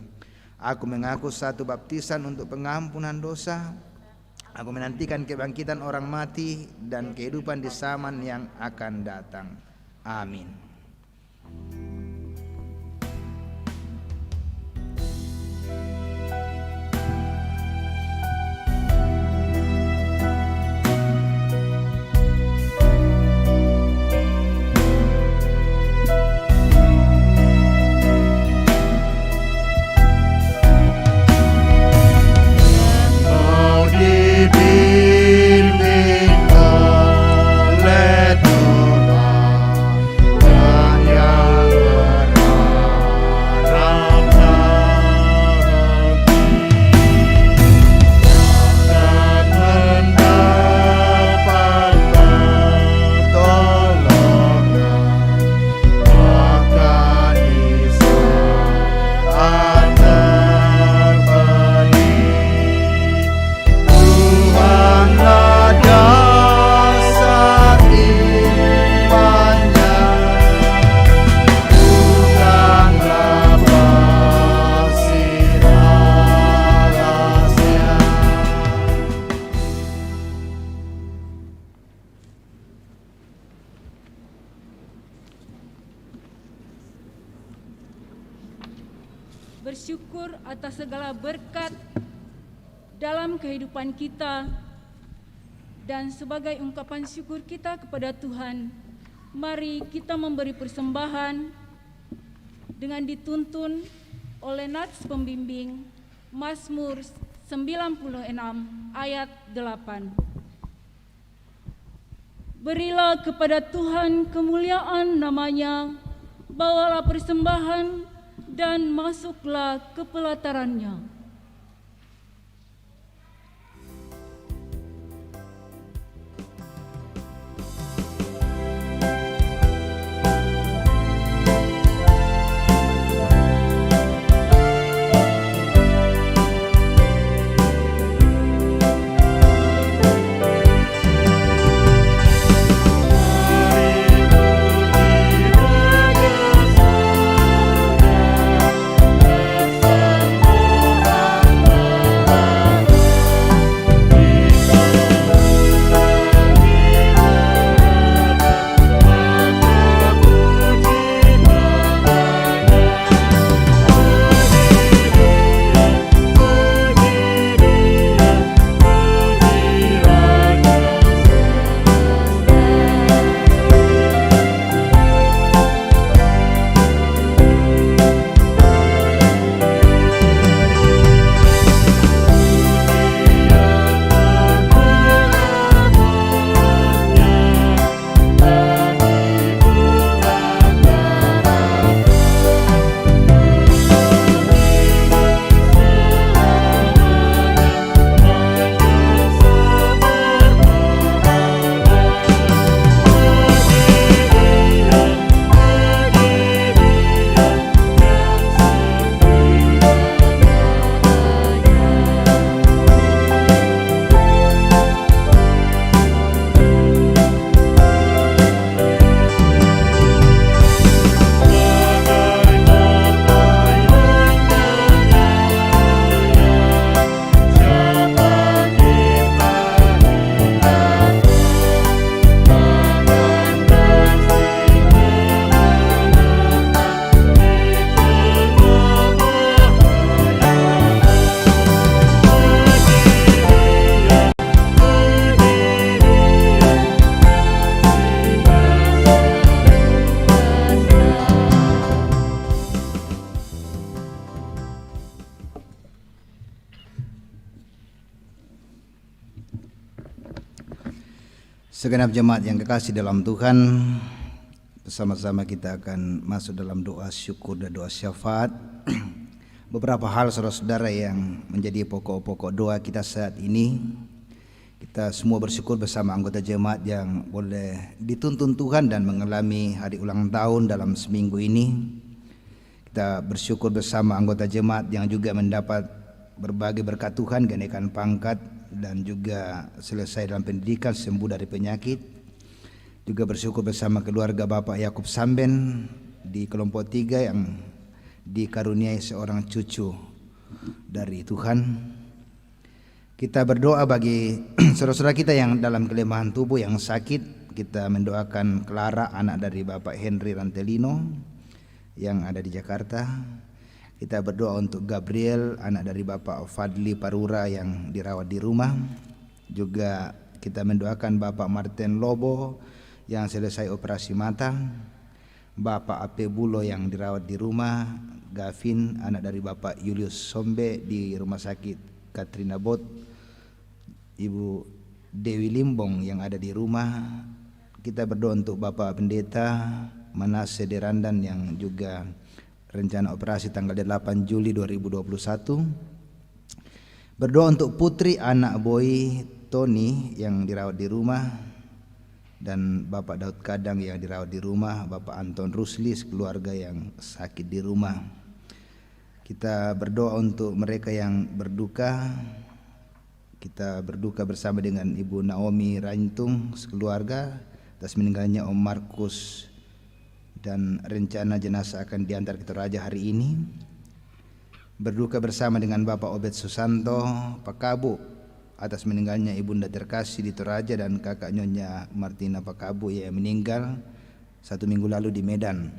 Speaker 2: Aku mengaku satu baptisan untuk pengampunan dosa. Aku menantikan kebangkitan orang mati dan kehidupan di zaman yang akan datang. Amin.
Speaker 1: Bersyukur atas segala berkat dalam kehidupan kita. Dan sebagai ungkapan syukur kita kepada Tuhan, mari kita memberi persembahan dengan dituntun oleh nats pembimbing Mazmur 96 ayat 8. Berilah kepada Tuhan kemuliaan namanya, bawalah persembahan dan masuklah ke pelatarannya.
Speaker 2: Segenap jemaat yang kekasih dalam Tuhan, bersama-sama kita akan masuk dalam doa syukur dan doa syafaat. Beberapa hal saudara-saudara yang menjadi pokok-pokok doa kita saat ini. Kita semua bersyukur bersama anggota jemaat yang boleh dituntun Tuhan dan mengalami hari ulang tahun dalam seminggu ini. Kita bersyukur bersama anggota jemaat yang juga mendapat berbagai berkat Tuhan, kenaikan pangkat, dan juga selesai dalam pendidikan, sembuh dari penyakit. Juga bersyukur bersama keluarga Bapak Yakub Samben di kelompok 3 yang dikaruniai seorang cucu dari Tuhan. Kita berdoa bagi saudara-saudara kita yang dalam kelemahan tubuh, yang sakit. Kita mendoakan Clara, anak dari Bapak Henry Rantelino yang ada di Jakarta. Kita berdoa untuk Gabriel, anak dari Bapak Fadli Parura yang dirawat di rumah. Juga kita mendoakan Bapak Martin Lobo yang selesai operasi mata, Bapak Ape Bulo yang dirawat di rumah, Gavin, anak dari Bapak Julius Sombe di Rumah Sakit Katrina Bot, Ibu Dewi Limbong yang ada di rumah. Kita berdoa untuk Bapak Pendeta Manase Derandan yang juga rencana operasi tanggal 8 Juli 2021. Berdoa untuk putri anak Boy Tony yang dirawat di rumah, dan Bapak Daud Kadang yang dirawat di rumah, Bapak Anton Rusli keluarga yang sakit di rumah. Kita berdoa untuk mereka yang berduka. Kita berduka bersama dengan Ibu Naomi Raintung sekeluarga atas meninggalnya Om Markus, dan rencana jenazah akan diantar ke Toraja hari ini. Berduka bersama dengan Bapak Obed Susanto Pakabu atas meninggalnya Ibunda terkasih di Toraja dan kakak Nyonya Martina Pakabu yang meninggal 1 minggu lalu di Medan.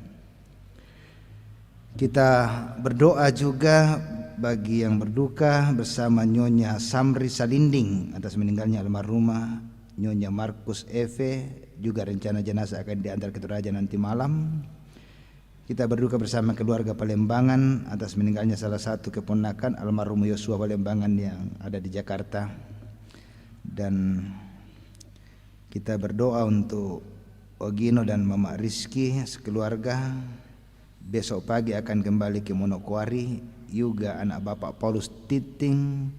Speaker 2: Kita berdoa juga bagi yang berduka bersama Nyonya Samri Salinding atas meninggalnya almarhumah Nyonya Markus Eve, juga rencana jenazah akan diantar ke Toraja nanti malam. Kita berduka bersama keluarga Palembangan atas meninggalnya salah satu keponakan almarhum Yosua Palembangan yang ada di Jakarta. Dan kita berdoa untuk Ogino dan Mama Rizky sekeluarga. Besok pagi akan kembali ke Monokwari. Juga anak Bapak Paulus Titing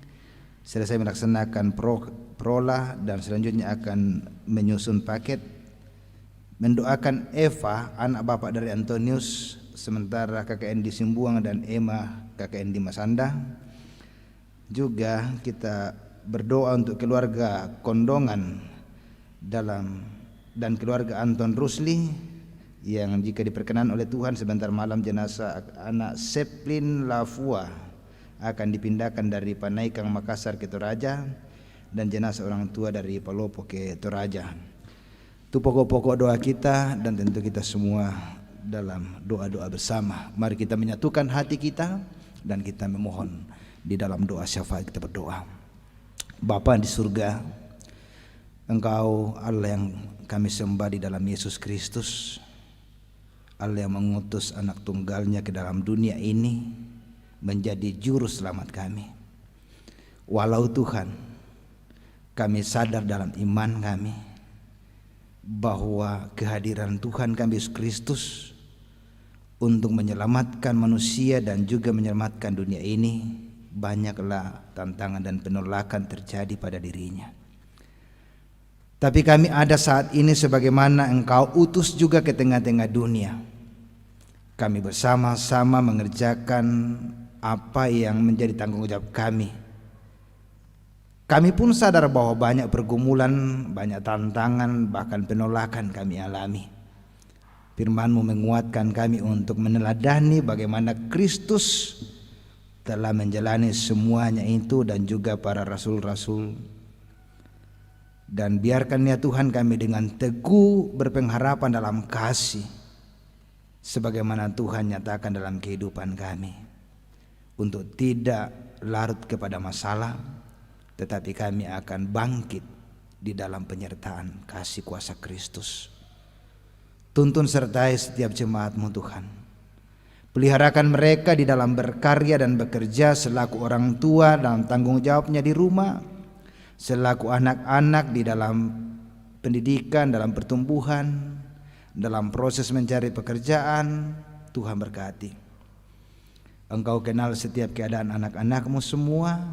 Speaker 2: selesai melaksanakan prola dan selanjutnya akan menyusun paket. Mendoakan Eva, anak Bapak dari Antonius, sementara KKN di Simbuang, dan Emma KKN di Masanda. Juga kita berdoa untuk keluarga Kondongan dan keluarga Anton Rusli yang jika diperkenan oleh Tuhan sebentar malam jenazah anak Seplin Lavua akan dipindahkan dari Panaikang Makassar ke Toraja dan jenazah orang tua dari Palopo ke Toraja. Itu pokok-pokok doa kita dan tentu kita semua dalam doa-doa bersama. Mari kita menyatukan hati kita dan kita memohon di dalam doa syafaat. Kita berdoa. Bapa di surga, Engkau Allah yang kami sembah di dalam Yesus Kristus, Allah yang mengutus anak tunggalnya ke dalam dunia ini menjadi juru selamat kami. Walau Tuhan, kami sadar dalam iman kami bahwa kehadiran Tuhan kami Yesus Kristus untuk menyelamatkan manusia dan juga menyelamatkan dunia ini, banyaklah tantangan dan penolakan terjadi pada dirinya. Tapi kami ada saat ini sebagaimana Engkau utus juga ke tengah-tengah dunia. Kami bersama-sama mengerjakan apa yang menjadi tanggung jawab kami. Kami pun sadar bahwa banyak pergumulan, banyak tantangan, bahkan penolakan kami alami. Firman-Mu menguatkan kami untuk meneladani bagaimana Kristus telah menjalani semuanya itu dan juga para rasul-rasul. Dan biarkan ya Tuhan kami dengan teguh berpengharapan dalam kasih, sebagaimana Tuhan nyatakan dalam kehidupan kami, untuk tidak larut kepada masalah, tetapi kami akan bangkit di dalam penyertaan kasih kuasa Kristus. Tuntun sertai setiap jemaat-Mu Tuhan. Peliharakan mereka di dalam berkarya dan bekerja selaku orang tua dalam tanggung jawabnya di rumah, selaku anak-anak di dalam pendidikan, dalam pertumbuhan, dalam proses mencari pekerjaan. Tuhan berkati. Engkau kenal setiap keadaan anak-anak-Mu semua,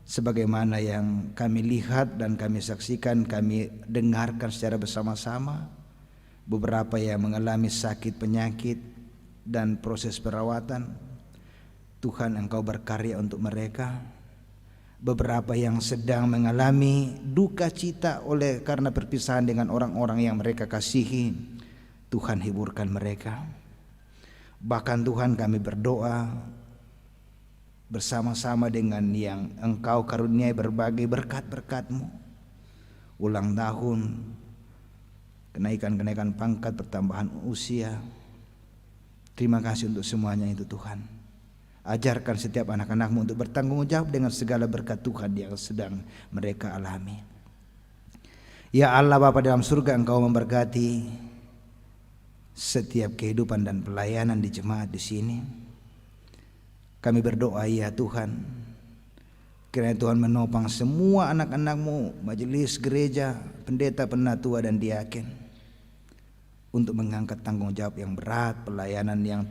Speaker 2: sebagaimana yang kami lihat dan kami saksikan, kami dengarkan secara bersama-sama. Beberapa yang mengalami sakit penyakit dan proses perawatan, Tuhan Engkau berkarya untuk mereka. Beberapa yang sedang mengalami duka cita oleh karena perpisahan dengan orang-orang yang mereka kasihi, Tuhan hiburkan mereka. Bahkan Tuhan kami berdoa bersama-sama dengan yang Engkau karuniai berbagai berkat-berkat-Mu, ulang tahun, kenaikan-kenaikan pangkat, pertambahan usia. Terima kasih untuk semuanya itu Tuhan. Ajarkan setiap anak-anak-Mu untuk bertanggung jawab dengan segala berkat Tuhan yang sedang mereka alami. Ya Allah Bapa dalam surga, Engkau memberkati setiap kehidupan dan pelayanan di jemaat di sini. Kami berdoa ya Tuhan, kiranya Tuhan menopang semua anak-anak-Mu, majelis gereja, pendeta, penatua dan diaken, untuk mengangkat tanggung jawab yang berat, pelayanan yang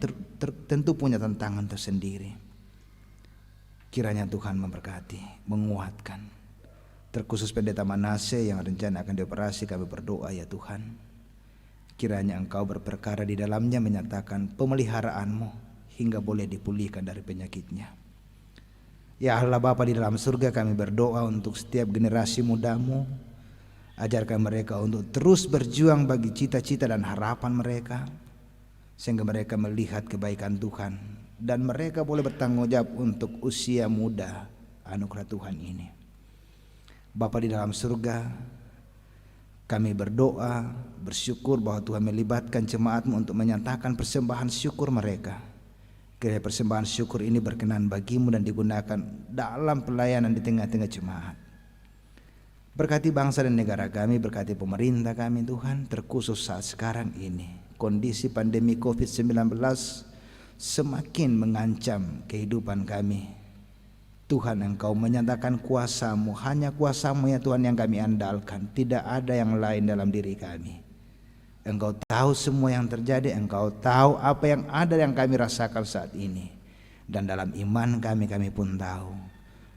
Speaker 2: tentu punya tantangan tersendiri. Kiranya Tuhan memberkati, menguatkan, terkhusus pendeta Manase yang rencana akan dioperasi. Kami berdoa ya Tuhan, kiranya Engkau berperkara di dalamnya, menyatakan pemeliharaan-Mu hingga boleh dipulihkan dari penyakitnya. Ya Allah Bapa di dalam surga, kami berdoa untuk setiap generasi muda-Mu. Ajarkan mereka untuk terus berjuang bagi cita-cita dan harapan mereka, sehingga mereka melihat kebaikan Tuhan dan mereka boleh bertanggung jawab untuk usia muda anugerah Tuhan ini. Bapa di dalam surga, kami berdoa, bersyukur bahwa Tuhan melibatkan jemaat-Mu untuk menyatakan persembahan syukur mereka Kiranya persembahan syukur ini berkenan bagimu dan digunakan dalam pelayanan di tengah-tengah jemaat. Berkati bangsa dan negara kami, berkati pemerintah kami Tuhan, terkhusus saat sekarang ini. Kondisi pandemi COVID-19 semakin mengancam kehidupan kami. Tuhan, Engkau menyatakan kuasa-Mu, hanya kuasa-Mu ya Tuhan yang kami andalkan. Tidak ada yang lain dalam diri kami. Engkau tahu semua yang terjadi, Engkau tahu apa yang ada yang kami rasakan saat ini. Dan dalam iman kami pun tahu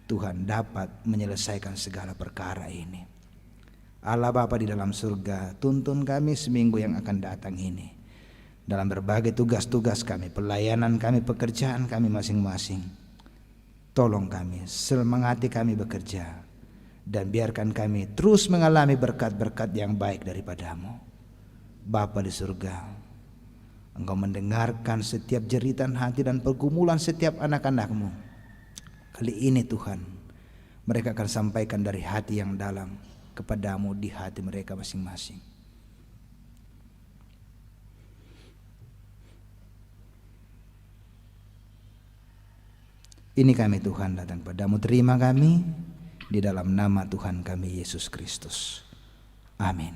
Speaker 2: Tuhan dapat menyelesaikan segala perkara ini. Allah Bapa di dalam surga, tuntun kami seminggu yang akan datang ini. Dalam berbagai tugas-tugas kami, pelayanan kami, pekerjaan kami masing-masing. Tolong kami, semangati kami bekerja. Dan biarkan kami terus mengalami berkat-berkat yang baik daripada-Mu. Bapa di surga, Engkau mendengarkan setiap jeritan hati dan pergumulan setiap anak-anak-Mu. Kali ini Tuhan, mereka akan sampaikan dari hati yang dalam kepada-Mu di hati mereka masing-masing. Ini kami Tuhan datang padamu, terima kami di dalam nama Tuhan kami Yesus Kristus. Amin.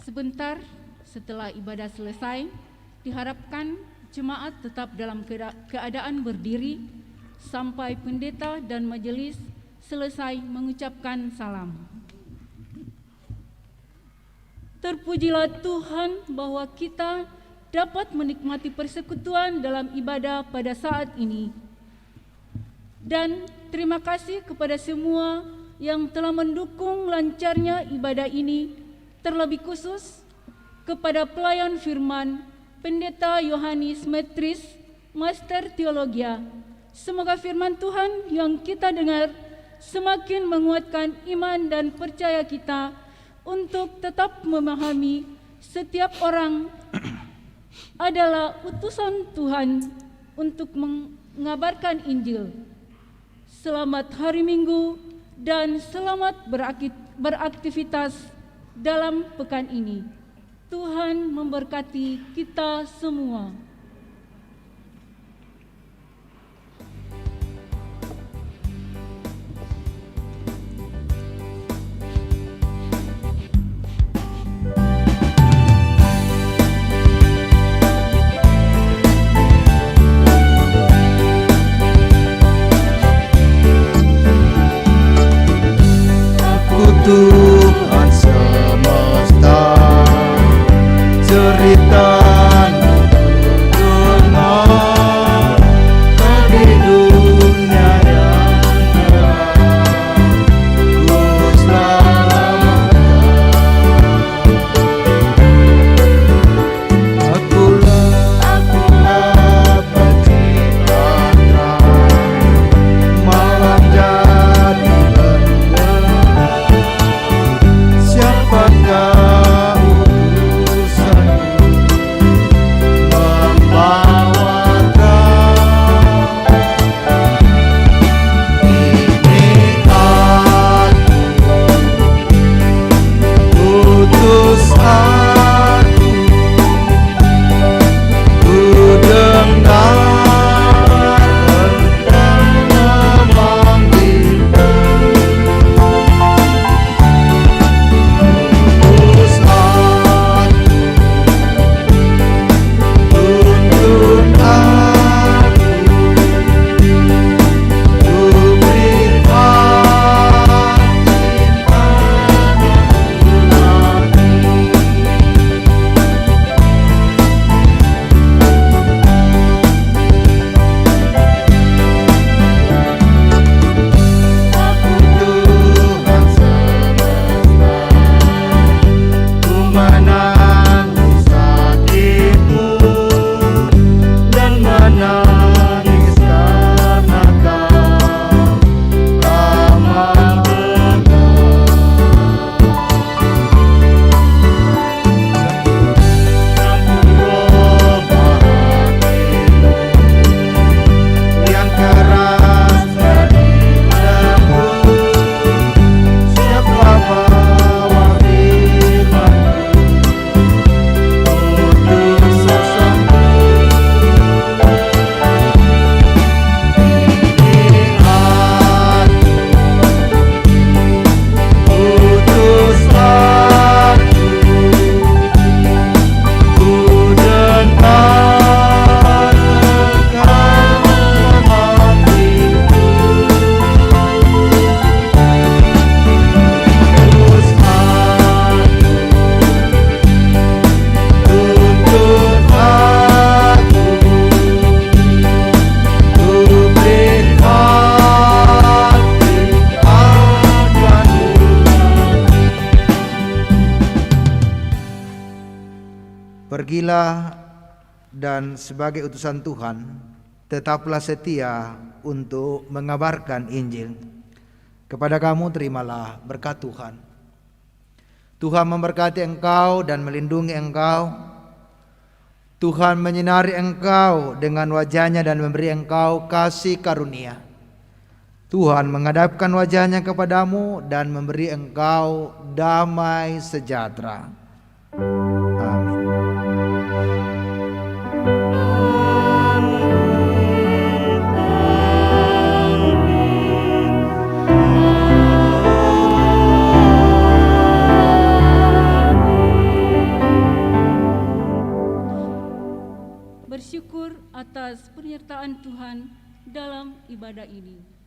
Speaker 1: Sebentar setelah ibadah selesai, diharapkan jemaat tetap dalam keadaan berdiri sampai pendeta dan majelis selesai mengucapkan salam. Terpujilah Tuhan bahwa kita dapat menikmati persekutuan dalam ibadah pada saat ini. Dan terima kasih kepada semua yang telah mendukung lancarnya ibadah ini, terlebih khusus kepada pelayan firman Pendeta Yohanes Metris, Master Teologia. Semoga firman Tuhan yang kita dengar semakin menguatkan iman dan percaya kita untuk tetap memahami setiap orang adalah utusan Tuhan untuk mengabarkan Injil. Selamat hari Minggu dan selamat beraktivitas dalam pekan ini. Tuhan memberkati kita semua.
Speaker 2: Tuhan semesta, cerita Pergilah dan sebagai utusan Tuhan, tetaplah setia untuk mengabarkan Injil. Kepada kamu terimalah berkat Tuhan. Tuhan memberkati engkau dan melindungi engkau. Tuhan menyinari engkau dengan wajah-Nya dan memberi engkau kasih karunia. Tuhan menghadapkan wajah-Nya kepadamu dan memberi engkau damai sejahtera. Amin.
Speaker 1: Bersyukur atas penyertaan Tuhan dalam ibadah ini.